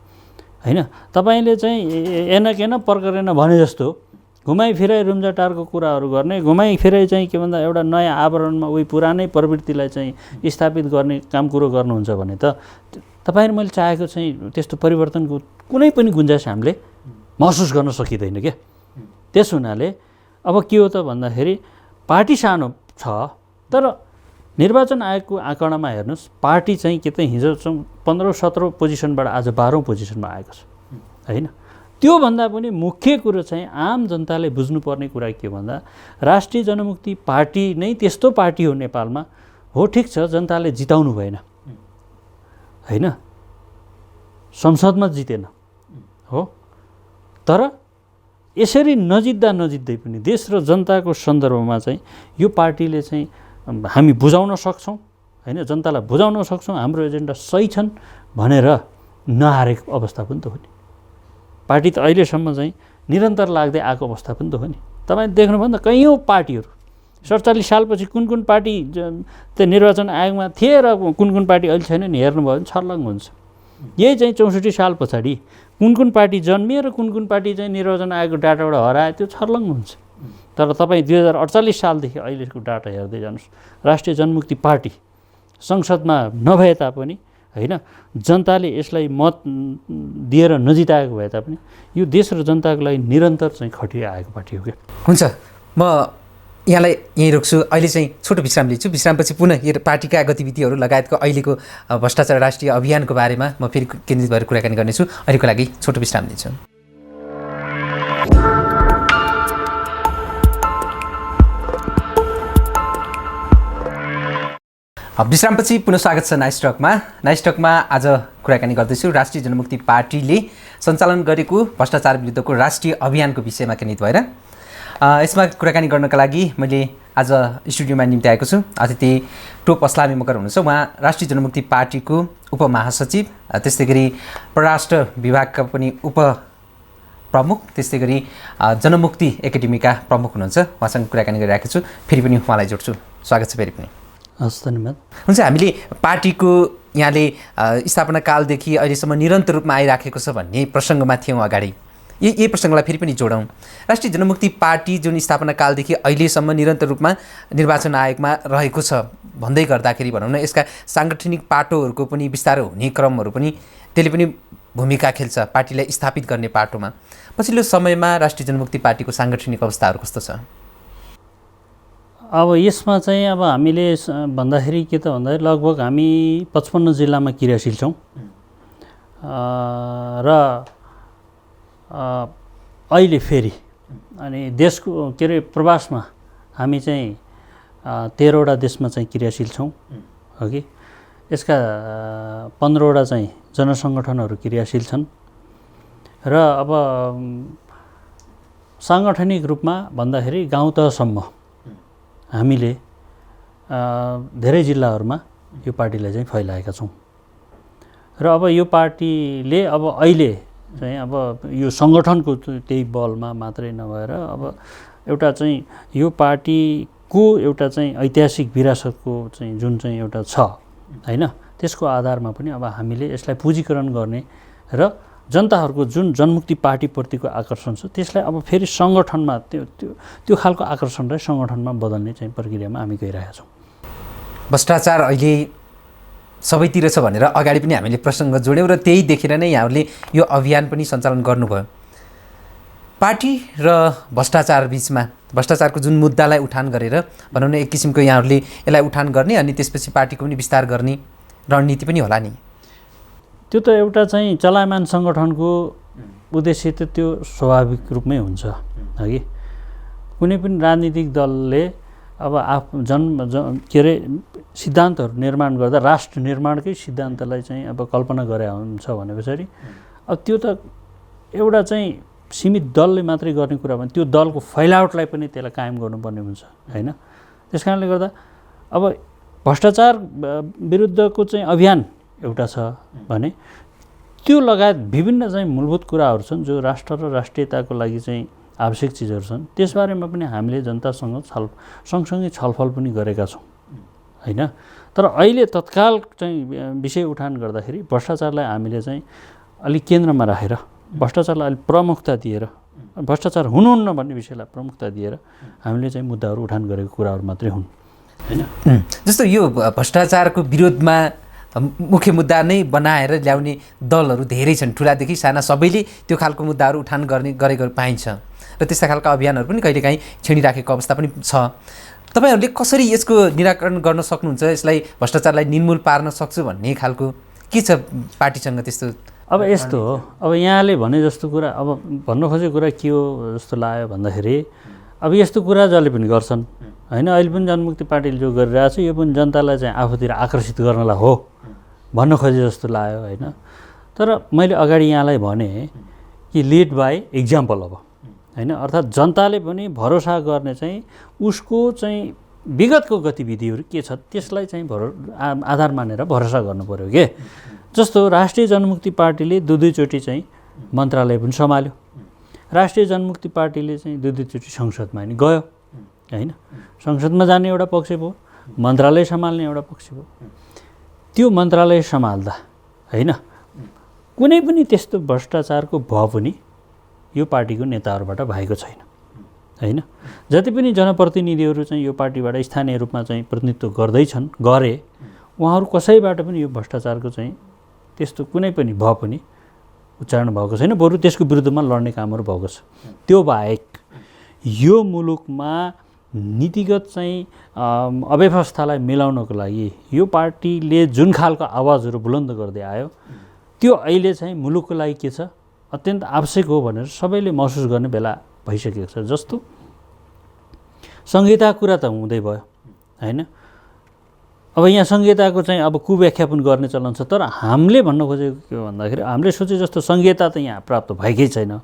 होइन। तपाईँले चाहिँ एन पर्करेन भने जस्तो घुमाइ फिराइ रुम्जाटारको कुराहरू गर्ने, घुमाइ फिराइ चाहिँ के भन्दा एउटा नयाँ आवरणमा उही पुरानै प्रवृत्तिलाई चाहिँ स्थापित गर्ने काम कुरो गर्नुहुन्छ भने त तपाईँले मैले चाहेको चाहिँ त्यस्तो परिवर्तनको कुनै पनि गुन्जाइस हामीले महसुस गर्न सकिँदैन क्या। त्यस हुनाले अब के हो त भन्दाखेरि पार्टी सानो छ तर निर्वाचन आयोगको आँकडामा हेर्नुहोस् पार्टी चाहिँ के त हिजो 15-17 पोजिसनबाट आज 12औं पोजिसनमा आएको छ होइन। त्योभन्दा पनि मुख्य कुरो चाहिँ आम जनताले बुझ्नुपर्ने कुरा के भन्दा राष्ट्रिय जनमुक्ति पार्टी नै त्यस्तो पार्टी हो नेपालमा। हो ठिक छ जनताले जिताउनु भएन होइन, संसदमा जितेन हो, तर यसरी नजित्दै पनि देश र जनताको सन्दर्भमा चाहिँ यो पार्टीले चाहिँ हामी बुझाउन सक्छौँ होइन, जनतालाई बुझाउन सक्छौँ हाम्रो एजेन्डा सही छन् भनेर नहारेको अवस्था पनि त हो नि। पार्टी त अहिलेसम्म चाहिँ निरन्तर लाग्दै आएको अवस्था पनि त हो नि। तपाईँ देख्नुभयो नि त कैयौँ पार्टीहरू 47 सालपछि कुन पार्टी त्यो निर्वाचन आयोगमा थिए र कुन पार्टी अहिले छैन नि हेर्नुभयो भने छर्लङ्ग हुन्छ। यही चाहिँ 64 साल पछाडि कुन पार्टी जन्मियो र कुन पार्टी चाहिँ निर्वाचन आयोगको डाटाबाट हरायो त्यो छर्लङ्ग हुन्छ। तर तपाईँ 2048 सालदेखि अहिलेको डाटा हेर्दै जानुहोस्, राष्ट्रिय जनमुक्ति पार्टी संसदमा नभए तापनि होइन जनताले यसलाई मत दिएर नजिताएको भए तापनि यो देश र जनताको लागि निरन्तर चाहिँ खटिआएको पार्टी हो क्या। हुन्छ, म यहाँलाई यहीँ रोक्छु। अहिले चाहिँ छोटो विश्राम लिन्छु। विश्रामपछि पुनः यो पार्टीका गतिविधिहरू लगायतको अहिलेको भ्रष्टाचार राष्ट्रिय अभियानको बारेमा म फेरि केन्द्रित भएर कुराकानी गर्नेछु। अहिलेको लागि छोटो विश्राम लिन्छु। विश्रामपछि पुनः स्वागत छ नाइस टकमा आज कुराकानी गर्दैछु राष्ट्रिय जनमुक्ति पार्टीले सञ्चालन गरेको भ्रष्टाचार विरुद्धको राष्ट्रिय अभियानको विषयमा केन्द्रित भएर यसमा कुराकानी गर्नका लागि मैले आज स्टुडियोमा निम्ति आएको छु। अतिथि टोप अस्लामी मगर हुनुहुन्छ, उहाँ राष्ट्रिय जनमुक्ति पार्टीको उपमहासचिव, त्यस्तै गरी परराष्ट्र विभागका पनि प्रमुख, त्यस्तै गरी जनमुक्ति एकाडेमीका प्रमुख हुनुहुन्छ। उहाँसँग कुराकानी गरिरहेको छु। फेरि पनि उहाँलाई जोड्छु। स्वागत छ फेरि पनि। हस्, धन्यवाद। हुन्छ, हामीले पार्टीको यहाँले स्थापना कालदेखि अहिलेसम्म निरन्तर रूपमा आइराखेको छ भन्ने प्रसङ्गमा थियौँ अगाडि। यही प्रसङ्गलाई फेरि पनि जोडौँ। राष्ट्रिय जनमुक्ति पार्टी जुन स्थापना कालदेखि अहिलेसम्म निरन्तर रूपमा निर्वाचन आयोगमा रहेको छ भन्दै गर्दाखेरि भनौँ न, यसका साङ्गठनिक पाटोहरूको पनि विस्तार हुने क्रमहरू पनि त्यसले पनि भूमिका खेल्छ पार्टीलाई स्थापित गर्ने पाटोमा। पछिल्लो समयमा राष्ट्रिय जनमुक्ति पार्टीको साङ्गठनिक अवस्थाहरू कस्तो छ? अब यसमा चाहिँ अब हामीले भन्दाखेरि के त भन्दाखेरि लगभग हामी 55 जिल्लामा क्रियाशील छौँ र अहिले फेरि अनि देशको के अरे प्रवासमा हामी चाहिँ 13वटा देशमा चाहिँ क्रियाशील छौँ, हो कि। यसका 15वटा चाहिँ जनसङ्गठनहरू क्रियाशील छन् र अब साङ्गठनिक रूपमा भन्दाखेरि गाउँ तहसम्म हामीले धेरै जिल्लाहरूमा यो पार्टीलाई चाहिँ फैलाएका छौँ र अब यो पार्टीले अब अहिले चाहिँ अब यो सङ्गठनको त्यही बलमा मात्रै नभएर अब एउटा चाहिँ यो पार्टीको एउटा चाहिँ ऐतिहासिक विरासतको चाहिँ जुन चाहिँ एउटा छ हैन, त्यसको आधारमा पनि अब हामीले यसलाई पुँजीकरण गर्ने र जनताहरूको जुन जनमुक्ति पार्टीप्रतिको आकर्षण छ त्यसलाई अब फेरि सङ्गठनमा त्यो खालको आकर्षणलाई सङ्गठनमा बदल्ने चाहिँ प्रक्रियामा हामी गइरहेका छौँ। भ्रष्टाचार अहिले सबैतिर छ भनेर अगाडि पनि हामीले प्रसङ्ग जोड्यौँ र त्यही देखेर नै यहाँहरूले यो अभियान पनि सञ्चालन गर्नुभयो। पार्टी र भ्रष्टाचार बिचमा भ्रष्टाचारको जुन मुद्दालाई उठान गरेर भनौँ न एक किसिमको यहाँहरूले यसलाई उठान गर्ने अनि त्यसपछि पार्टीको पनि विस्तार गर्ने रणनीति पनि होला नि? त्यो त एउटा चाहिँ चलायमान सङ्गठनको उद्देश्य त त्यो स्वाभाविक रूपमै हुन्छ, हगि। कुनै पनि राजनीतिक दलले अब के अरे सिद्धान्तहरू निर्माण गर्दा राष्ट्र निर्माणकै सिद्धान्तलाई चाहिँ अब कल्पना गरे हुन्छ भने पछाडि अब त्यो त एउटा चाहिँ सीमित दलले मात्रै गर्ने कुरा भने त्यो दलको फैलावटलाई पनि त्यसलाई कायम गर्नुपर्ने हुन्छ हैन। त्यस कारणले गर्दा अब भ्रष्टाचार विरुद्धको चाहिँ अभियान एउटा छ भने त्यो लगायत विभिन्न चाहिँ मूलभूत कुराहरू छन् जो राष्ट्र र राष्ट्रियताको लागि चाहिँ आवश्यक चिजहरू छन्। त्यसबारेमा पनि हामीले जनतासँग सँगसँगै छलफल पनि गरेका छौँ हैन। तर अहिले तत्काल चाहिँ विषय उठान गर्दाखेरि भ्रष्टाचारलाई हामीले चाहिँ अलिक केन्द्रमा राखेर भ्रष्टाचारलाई अलिक प्रमुखता दिएर भ्रष्टाचार हुनुहुन्न भन्ने विषयलाई प्रमुखता दिएर हामीले चाहिँ मुद्दाहरू उठान गरेको कुराहरू मात्रै हुन् हैन। जस्तो यो भ्रष्टाचारको विरोधमा मुख्य मुद्दा नै बनाएर ल्याउने दलहरू धेरै छन्, ठुलादेखि साना सबैले त्यो खालको मुद्दाहरू उठान गरेको पाइन्छ र त्यस्ता खालका अभियानहरू पनि कहिलेकाहीँ छेडिराखेको अवस्था पनि छ। तपाईँहरूले कसरी यसको निराकरण गर्न सक्नुहुन्छ, यसलाई भ्रष्टाचारलाई निर्मूल पार्न सक्छु भन्ने खालको के छ पार्टीसँग त्यस्तो? अब यस्तो हो, अब यहाँले भने जस्तो कुरा अब भन्नु खोजेको कुरा के हो जस्तो लाग्यो भन्दाखेरि अब यस्तो कुरा जसले पनि गर्छन् हैन। अहिले पनि जनमुक्ति पार्टीले जो गरिरहेको छ यो पनि जनतालाई चाहिँ आफूतिर आकर्षित गर्नलाई हो भन्न खोजे जस्तो लाग्यो हैन। तर मैले अगाडि यहाँलाई भने कि लिड बाई एक्जाम्पल अब हैन, अर्थात् जनताले पनि भरोसा गर्ने चाहिँ उसको चाहिँ विगतको गतिविधिहरू के छ त्यसलाई चाहिँ आधार मानेर भरोसा गर्नु पर्यो के। जस्तो राष्ट्रिय जनमुक्ति पार्टीले दुईचोटि चाहिँ मन्त्रालय पनि सम्हाल्यो, राष्ट्रिय जनमुक्ति पार्टीले चाहिँ दुईचोटि संसदमा नि गयो हैन। संसदमा जाने एउटा पक्ष भयो, मन्त्रालय सम्हाल्ने एउटा पक्ष भयो। त्यो मन्त्रालय सम्हाल्दा हैन कुनै पनि त्यस्तो भ्रष्टाचारको भए पनि यो पार्टीको नेताहरूबाट भएको छैन हैन। जति पनि जनप्रतिनिधिहरू चाहिँ यो पार्टीबाट स्थानीय रूपमा चाहिँ प्रतिनिधित्व गर्दैछन् गरे उहाँहरू कसैबाट पनि यो भ्रष्टाचारको चाहिँ त्यस्तो कुनै पनि भए पनि उच्चारण भएको छैन, बरु त्यसको विरुद्धमा लड्ने कामहरू भएको छ। त्यो बाहेक यो मुलुकमा नीतिगत चाहिँ अव्यवस्थालाई मिलाउनको लागि यो पार्टीले जुन खालको आवाजहरू बुलन्द गर्दै आयो त्यो अहिले चाहिँ मुलुकको लागि के छ अत्यन्त आवश्यक हो भनेर सबैले महसुस गर्ने बेला भइसकेको छ। जस्तो संहिता कुरा त हुँदै भयो हैन। अब यहाँ संहिताको चाहिँ अब कुव्याख्या पनि गर्ने चलन छ। तर हामीले भन्न खोजेको के हो भन्दाखेरि हामीले सोचे जस्तो संहिता त यहाँ प्राप्त भएकै छैन।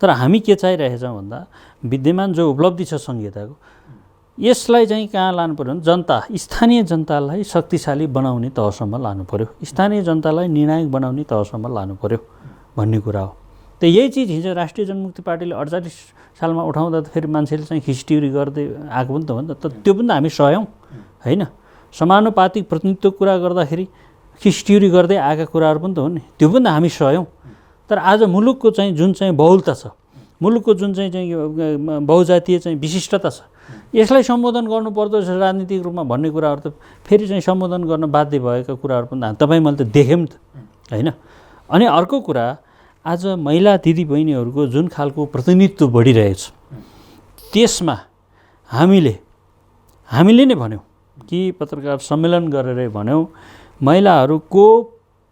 तर हामी के चाहिरहेछौँ भन्दा विद्यमान जो उपलब्धि छ संहिताको, यसलाई चाहिँ कहाँ लानु पऱ्यो भने जनता, स्थानीय जनतालाई शक्तिशाली बनाउने तहसम्म लानु पऱ्यो, स्थानीय जनतालाई निर्णायक बनाउने तहसम्म लानु पऱ्यो भन्ने कुरा हो। त यही चिज हिजो राष्ट्रिय जनमुक्ति पार्टीले 48 सालमा उठाउँदा त फेरि मान्छेले चाहिँ खिस्टिउरी गर्दै आएको पनि त हो नि त। त्यो पनि त हामी सह्यौँ होइन। समानुपातिक प्रतिनिधित्वको कुरा गर्दाखेरि खिस्टिउरी गर्दै आएका कुराहरू पनि त हो नि, त्यो पनि त हामी सह्यौँ। तर आज मुलुकको चाहिँ जुन चाहिँ बहुलता छ, मुलुकको जुन चाहिँ बहुजातीय चाहिँ विशिष्टता छ, यसलाई सम्बोधन गर्नुपर्दो रहेछ राजनीतिक रूपमा भन्ने कुराहरू त फेरि चाहिँ सम्बोधन गर्न बाध्य भएका कुराहरू पनि तपाईँ मैले त देख्यौँ त होइन। अनि अर्को कुरा, आज महिला दिदीबहिनीहरूको जुन खालको प्रतिनिधित्व बढिरहेको छ, त्यसमा हामीले नै भन्यौँ कि पत्रकार सम्मेलन गरेर भन्यौँ महिलाहरूको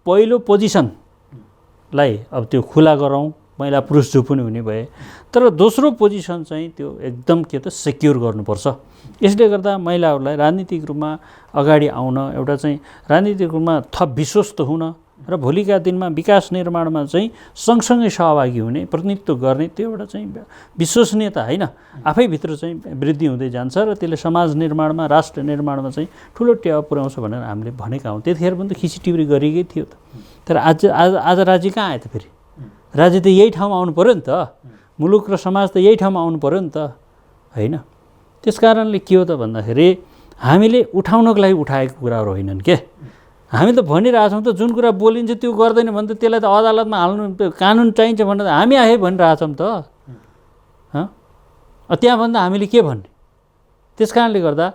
पहिलो पोजिसनलाई अब त्यो खुला गरौँ, महिला पुरुष जो पनि हुने भए। तर दोस्रो पोजिसन चाहिँ त्यो एकदम के त सेक्युर गर्नुपर्छ। यसले गर्दा महिलाहरूलाई राजनीतिक रूपमा अगाडि आउन, एउटा चाहिँ राजनीतिक रूपमा थप विश्वस्त हुन र भोलिका दिनमा विकास निर्माणमा चाहिँ सँगसँगै सहभागी हुने, प्रतिनिधित्व गर्ने त्यो एउटा चाहिँ विश्वसनीयता होइन आफैभित्र चाहिँ वृद्धि हुँदै जान्छ र त्यसले समाज निर्माणमा, राष्ट्र निर्माणमा चाहिँ ठुलो टेवा पुर्याउँछ भनेर हामीले भनेका हौँ। त्यतिखेर पनि त खिचिटिउरी गरिएकै थियो त। तर आज राज्य कहाँ आयो त? फेरि राज्य त यही ठाउँमा आउनु पऱ्यो नि त, मुलुक र समाज त यही ठाउँमा आउनु पऱ्यो नि त होइन। त्यस कारणले के हो त भन्दाखेरि हामीले उठाउनको लागि उठाएको कुराहरू होइनन् के। हामी त भनिरहेछौँ त जुन कुरा बोलिन्छ त्यो गर्दैन भने त त्यसलाई त अदालतमा हाल्नु, कानुन चाहिन्छ भनेर हामी आए भनिरहेछौँ त। त्यहाँभन्दा हामीले के भन्ने? त्यस कारणले गर्दा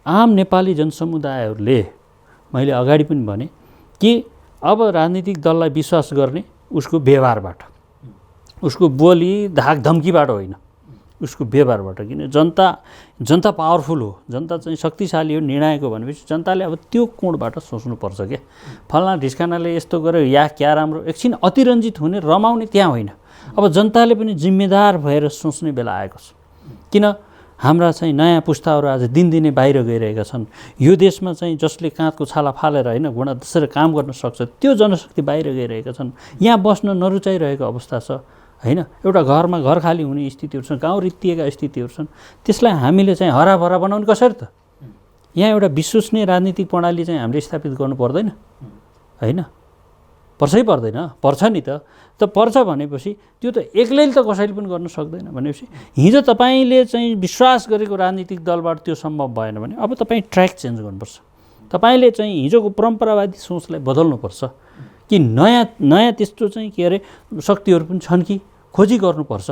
आम नेपाली जनसमुदायहरूले, मैले अगाडि पनि भने कि अब राजनीतिक दललाई विश्वास गर्ने उसको व्यवहारबाट, उसको बोली धाक धम्कीबाट होइन, उसको व्यवहारबाट। किन जनता पावरफुल हो, जनता चाहिँ शक्तिशाली हो, निर्णायक हो भनेपछि जनताले अब त्यो कोणबाट सोच्नुपर्छ क्या। फल्ना ढिस्कानाले यस्तो गर्यो या क्या राम्रो, एकछिन अतिरञ्जित हुने रमाउने त्यहाँ होइन। अब जनताले पनि जिम्मेदार भएर सोच्ने बेला आएको छ। किन हाम्रा चाहिँ नयाँ पुस्ताहरू आज दिनदिनै बाहिर गइरहेका छन्। यो देशमा चाहिँ जसले काँधको छाला फालेर होइन गुणास्तर काम गर्न सक्छ त्यो जनशक्ति बाहिर गइरहेका छन्। यहाँ बस्न नरुचाइरहेको अवस्था छ होइन। एउटा घरमा घर खाली हुने स्थितिहरू छन्, गाउँ रित्तिएका स्थितिहरू छन्। त्यसलाई हामीले चाहिँ हराभरा बनाउनु कसरी त? यहाँ एउटा विश्वसनीय राजनीतिक प्रणाली चाहिँ हामीले स्थापित गर्नु पर्दैन होइन? पर्छै पर्दैन? पर्छ नि त। पर्छ भनेपछि त्यो त एक्लैले त कसैले पनि गर्न सक्दैन भनेपछि हिजो तपाईँले चाहिँ विश्वास गरेको राजनीतिक दलबाट त्यो सम्भव भएन भने अब तपाईँ ट्र्याक चेन्ज गर्नुपर्छ। तपाईँले चाहिँ हिजोको परम्परावादी सोचलाई बदल्नुपर्छ कि नयाँ त्यस्तो चाहिँ के अरे शक्तिहरू पनि छन् कि खोजी गर्नुपर्छ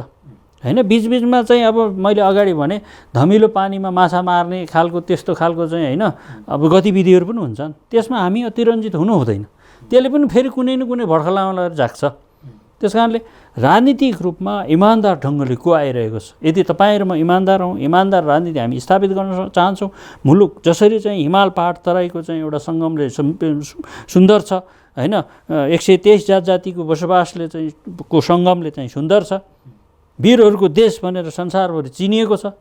होइन। बिचबिचमा चाहिँ अब मैले अगाडि भने धमिलो पानीमा माछा मार्ने खालको त्यस्तो खालको चाहिँ होइन अब गतिविधिहरू पनि हुन्छन्। त्यसमा हामी अतिरञ्जित हुनु हुँदैन। त्यसले पनि फेरि कुनै न कुनै भड्कलामा लगेर जाग्छ। त्यस कारणले राजनीतिक रूपमा इमान्दार ढङ्गले को आइरहेको छ। यदि तपाईँ र म इमान्दार हौँ, इमान्दार राजनीति हामी स्थापित गर्न चाहन्छौँ, मुलुक जसरी चाहिँ हिमाल पहाड तराईको चाहिँ एउटा सङ्गमले सुन्दर छ होइन, 123 जातिको बसोबासले चाहिँ को सङ्गमले चाहिँ सुन्दर छ, वीरहरूको देश भनेर संसारभरि चिनिएको छ।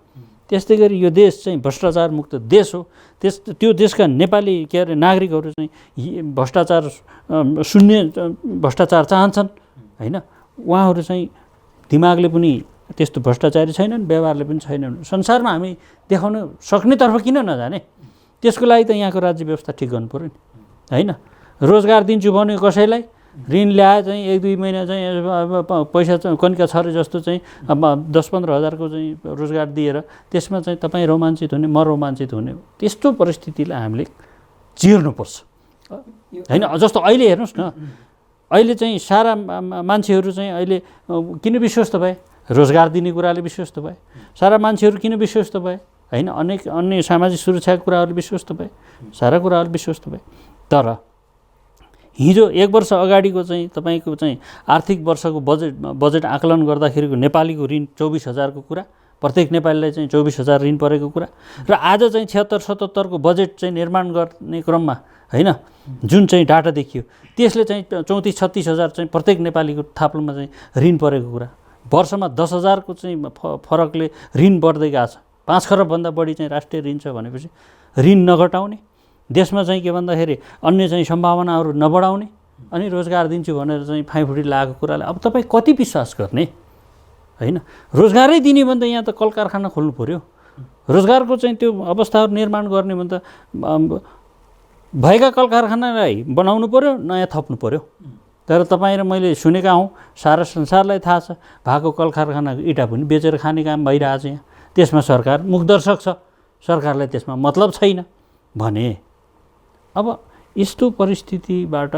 त्यस्तै गरी यो देश चाहिँ भ्रष्टाचार मुक्त देश हो। त्यो देशका नेपाली के अरे नागरिकहरू चाहिँ भ्रष्टाचार शून्य भ्रष्टाचार चाहन्छन् होइन। उहाँहरू चाहिँ दिमागले पनि त्यस्तो भ्रष्टाचारी छैनन्, व्यवहारले पनि छैनन्। संसारमा हामी देखाउन सक्नेतर्फ किन नजाने? त्यसको लागि त यहाँको राज्य व्यवस्था ठिक गर्नु पऱ्यो नि होइन। रोजगार दिन्छु भन्यो कसैलाई, ऋण ल्याए चाहिँ 1-2 महिना चाहिँ पैसा चाहिँ कनिका छरे जस्तो चाहिँ अब 10-15 हजारको चाहिँ रोजगार दिएर त्यसमा चाहिँ तपाईँ रोमाञ्चित हुने, म रोमाञ्चित हुने, त्यस्तो परिस्थितिलाई हामीले चिर्नुपर्छ होइन। जस्तो अहिले हेर्नुहोस् न, अहिले चाहिँ सारा मान्छेहरू चाहिँ अहिले किन विश्वस्त भए? रोजगार दिने कुराले विश्वस्त भए। सारा मान्छेहरू किन विश्वस्त भए होइन? अनेक अन्य सामाजिक सुरक्षाको कुराहरूले विश्वस्त भए, सारा कुराहरू विश्वस्त भए। तर हिजो 1 वर्ष अगाडिको चाहिँ तपाईँको चाहिँ आर्थिक वर्षको बजेट आकलन गर्दाखेरिको नेपालीको ऋण 24,000 को कुरा, प्रत्येक नेपालीलाई चाहिँ 24,000 ऋण परेको कुरा र आज चाहिँ 76-77 को बजेट चाहिँ निर्माण गर्ने क्रममा होइन जुन चाहिँ डाटा देखियो त्यसले चाहिँ 34-36 हजार चाहिँ प्रत्येक नेपालीको थाप्लोमा चाहिँ ऋण परेको कुरा, वर्षमा 10,000 को चाहिँ फरकले ऋण बढ्दै गएको छ। 5 खरबभन्दा बढी चाहिँ राष्ट्रिय ऋण छ भनेपछि ऋण नघटाउने, देशमा चाहिँ के भन्दाखेरि अन्य चाहिँ सम्भावनाहरू नबढाउने अनि रोजगार दिन्छु भनेर चाहिँ फाइफुटी लागेको कुरालाई अब तपाईँ कति विश्वास गर्ने होइन? रोजगारै दिने भने त यहाँ त कल कारखाना खोल्नु पऱ्यो, रोजगारको चाहिँ त्यो अवस्थाहरू निर्माण गर्ने भने त भएका कल कारखानालाई बनाउनु पऱ्यो, नयाँ थप्नु पऱ्यो। तर तपाईँ र मैले सुनेका हौँ, सारा संसारलाई थाहा छ, भएको कल कारखानाको इँटा पनि बेचेर खाने काम भइरहेछ यहाँ। त्यसमा सरकार मुखदर्शक छ, सरकारलाई त्यसमा मतलब छैन भने अब यस्तो परिस्थितिबाट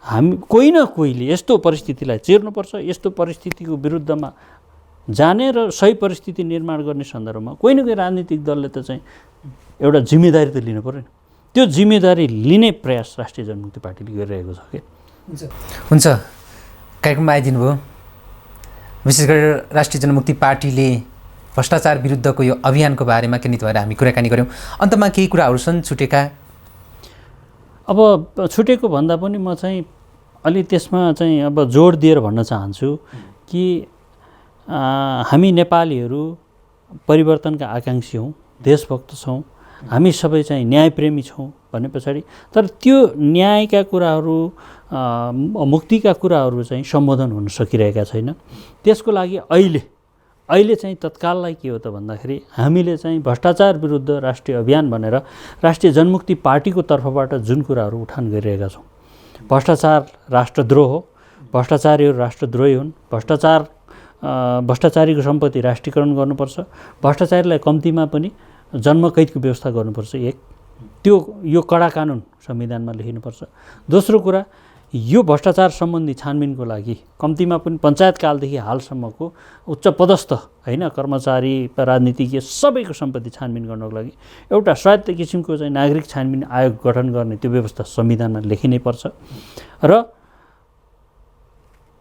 हामी कोही न कोहीले यस्तो परिस्थितिलाई चिर्नुपर्छ। यस्तो परिस्थितिको विरुद्धमा जाने र सही परिस्थिति निर्माण गर्ने सन्दर्भमा कोही न कोही राजनीतिक दलले त चाहिँ एउटा जिम्मेदारी त लिनु पऱ्यो नि। त्यो जिम्मेदारी लिने प्रयास राष्ट्रिय जनमुक्ति पार्टीले गरिरहेको छ कि। हुन्छ, कार्यक्रममा आइदिनु भयो। विशेष गरेर राष्ट्रिय जनमुक्ति पार्टीले भ्रष्टाचार विरुद्धको यो अभियानको बारेमा केन्द्रित भएर हामी कुराकानी गऱ्यौँ। अन्तमा केही कुराहरू छन् छुटेका? अब छुटेको भन्दा पनि म चाहिँ अलि त्यसमा चाहिँ अब जोड दिएर भन्न चाहन्छु कि हामी नेपालीहरू परिवर्तनका आकाङ्क्षी हौँ, देशभक्त छौँ, हामी सबै चाहिँ न्यायप्रेमी छौँ भने पछाडि तर त्यो न्यायका कुराहरू मुक्तिका कुराहरू चाहिँ सम्बोधन हुन सकिरहेका छैन। त्यसको लागि अहिले चाहिँ तत्काललाई के हो त भन्दाखेरि हामीले चाहिँ भ्रष्टाचार विरुद्ध राष्ट्रिय अभियान भनेर राष्ट्रिय जनमुक्ति पार्टीको तर्फबाट जुन कुराहरू उठान गरिरहेका छौँ, भ्रष्टाचार राष्ट्रद्रोह हो, भ्रष्टाचारीहरू राष्ट्रद्रोही हुन्, भ्रष्टाचारीको सम्पत्ति राष्ट्रियकरण गर्नुपर्छ, भ्रष्टाचारीलाई कम्तीमा पनि जन्मकैदको व्यवस्था गर्नुपर्छ, एक त्यो यो कडा कानुन संविधानमा लेखिनुपर्छ। दोस्रो कुरा, यो भ्रष्टाचार सम्बन्धी छानबिनको लागि कम्तीमा पनि पञ्चायतकालदेखि हालसम्मको उच्च पदस्थ होइन कर्मचारी राजनीतिज्ञ सबैको सम्पत्ति छानबिन गर्नको लागि एउटा स्वायत्त किसिमको चाहिँ नागरिक छानबिन आयोग गठन गर्ने त्यो व्यवस्था संविधानमा लेखिनै पर्छ। र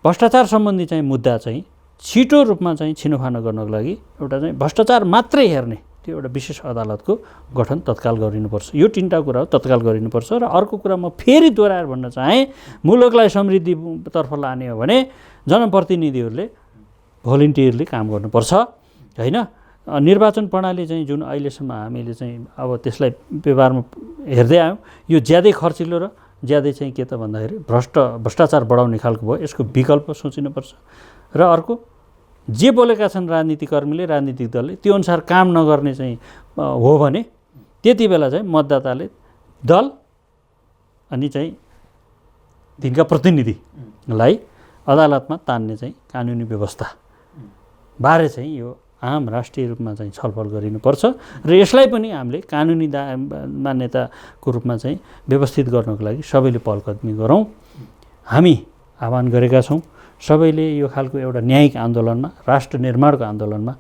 भ्रष्टाचार सम्बन्धी चाहिँ मुद्दा चाहिँ छिटो रूपमा चाहिँ छिनोफानो गर्नको लागि एउटा चाहिँ भ्रष्टाचार मात्रै हेर्ने त्यो एउटा विशेष अदालतको गठन तत्काल गरिनुपर्छ। यो तीनटा कुरा तत्काल गरिनुपर्छ। र अर्को कुरा म फेरि दोहोऱ्याएर भन्न चाहेँ, मुलुकलाई समृद्धितर्फ लाने हो भने जनप्रतिनिधिहरूले भोलिन्टियरली काम गर्नुपर्छ होइन। निर्वाचन प्रणाली चाहिँ जुन अहिलेसम्म हामीले चाहिँ अब त्यसलाई व्यवहारमा हेर्दै आयौँ, यो ज्यादै खर्चिलो र ज्यादै चाहिँ के त भन्दाखेरि भ्रष्टाचार बढाउने खालको भयो। यसको विकल्प सोचिनुपर्छ। र अर्को, जे बोलेका छन् राजनीतिकर्मीले राजनीतिक दलले त्यो अनुसार काम नगर्ने चाहिँ हो भने त्यति बेला चाहिँ मतदाताले दल अनि चाहिँ तिनका प्रतिनिधिलाई अदालतमा तान्ने चाहिँ कानुनी व्यवस्था बारे चाहिँ यो आम राष्ट्रिय रूपमा चाहिँ छलफल गरिनुपर्छ। र यसलाई पनि हामीले कानुनी मान्यताको रूपमा चाहिँ व्यवस्थित गर्नको लागि सबैले पहलकदमी गरौँ। हामी आह्वान गरेका छौँ सबैले यो खालको एउटा न्यायिक आन्दोलनमा, राष्ट्र निर्माणको आन्दोलनमा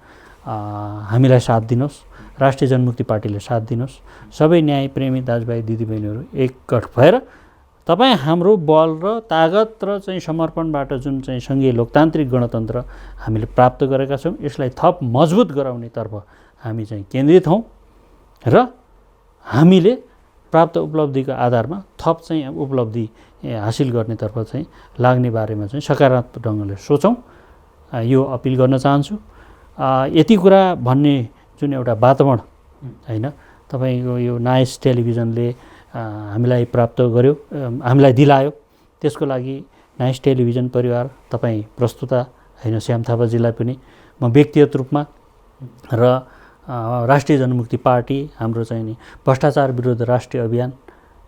हामीलाई साथ दिनुहोस्, राष्ट्रिय जनमुक्ति पार्टीले साथ दिनुहोस्। सबै न्यायप्रेमी दाजुभाइ दिदीबहिनीहरू एकगठ भएर तपाईँ हाम्रो बल र तागत र चाहिँ समर्पणबाट जुन चाहिँ सङ्घीय लोकतान्त्रिक गणतन्त्र हामीले प्राप्त गरेका छौँ यसलाई थप मजबुत गराउनेतर्फ हामी चाहिँ केन्द्रित हौँ र हामीले प्राप्त उपलब्धिको आधारमा थप चाहिँ उपलब्धि हासिल गर्नेतर्फ चाहिँ लाग्ने बारेमा चाहिँ सकारात्मक ढङ्गले सोचौँ, यो अपिल गर्न चाहन्छु। यति कुरा भन्ने जुन एउटा वातावरण होइन तपाईँको यो नाइस टेलिभिजनले हामीलाई प्राप्त गर्यो, हामीलाई दिलायो, त्यसको लागि नाइस टेलिभिजन परिवार तपाईँ प्रस्तुता होइन श्याम थापाजीलाई पनि म व्यक्तिगत रूपमा र राष्ट्रिय जनमुक्ति पार्टी हाम्रो चाहिँ नि भ्रष्टाचार विरुद्ध राष्ट्रिय अभियान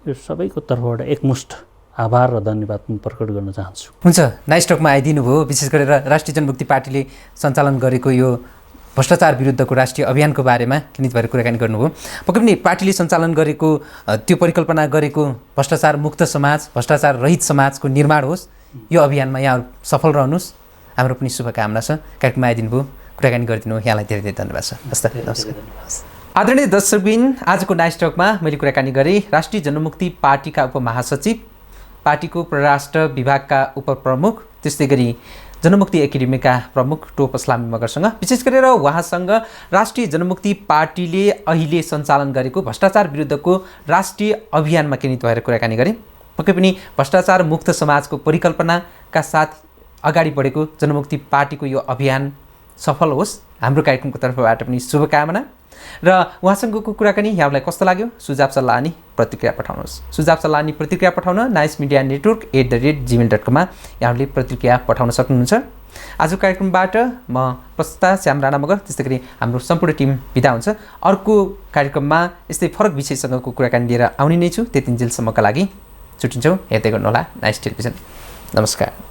यो सबैको तर्फबाट एकमुष्ट आभार र धन्यवाद प्रकट गर्न चाहन्छु। हुन्छ, नाइस टकमा आइदिनु भयो। विशेष गरेर राष्ट्रिय जनमुक्ति पार्टीले सञ्चालन गरेको यो भ्रष्टाचार विरुद्धको राष्ट्रिय अभियानको बारेमा केन्द्रित भएर कुराकानी गर्नुभयो। पक्कै पनि पार्टीले सञ्चालन गरेको त्यो परिकल्पना गरेको भ्रष्टाचार मुक्त समाज, भ्रष्टाचार रहित समाजको निर्माण होस्, यो अभियानमा यहाँहरू सफल रहनुहोस्, हाम्रो पनि शुभकामना छ। कार्यक्रममा आइदिनु भयो, कुराकानी गरिदिनु, यहाँलाई धेरै धेरै धन्यवाद छ। हस् त, नमस्कार। आदरणीय दर्शकबिन, आजको नाइस टकमा मैले कुराकानी गरेँ राष्ट्रिय जनमुक्ति पार्टीका उपमहासचिव, पार्टीको परराष्ट्र विभागका उपप्रमुख, त्यस्तै गरी जनमुक्ति एकाडेमीका प्रमुख टोप इस्लामी मगरसँग। विशेष गरेर उहाँसँग राष्ट्रिय जनमुक्ति पार्टीले अहिले सञ्चालन गरेको भ्रष्टाचार विरुद्धको राष्ट्रिय अभियानमा केन्द्रित भएर कुराकानी गरेँ। पक्कै पनि भ्रष्टाचार मुक्त समाजको परिकल्पनाका साथ अगाडि बढेको जनमुक्ति पार्टीको यो अभियान सफल होस् हाम्रो कार्यक्रमको तर्फबाट पनि शुभकामना र उहाँसँगको कुराकानी यहाँलाई कस्तो लाग्यो सुझाव सल्लाह अनि प्रतिक्रिया पठाउनुहोस् सुझाव सल्लाह अनि प्रतिक्रिया पठाउन नाइस मिडिया नेटवर्क @gmail.com मा यहाँहरूले प्रतिक्रिया पठाउन सक्नुहुन्छ आजको कार्यक्रमबाट म प्रस्तुता श्याम राणा मगर त्यस्तै गरी हाम्रो सम्पूर्ण टिम बिदा हुन्छ अर्को कार्यक्रममा यस्तै फरक विषयसँगको कुराकानी लिएर आउने नै छु त्यतिन्जेलसम्मका लागि छुट्टिन्छौँ हेर्दै गर्नुहोला नाइस टेलिभिजन नमस्कार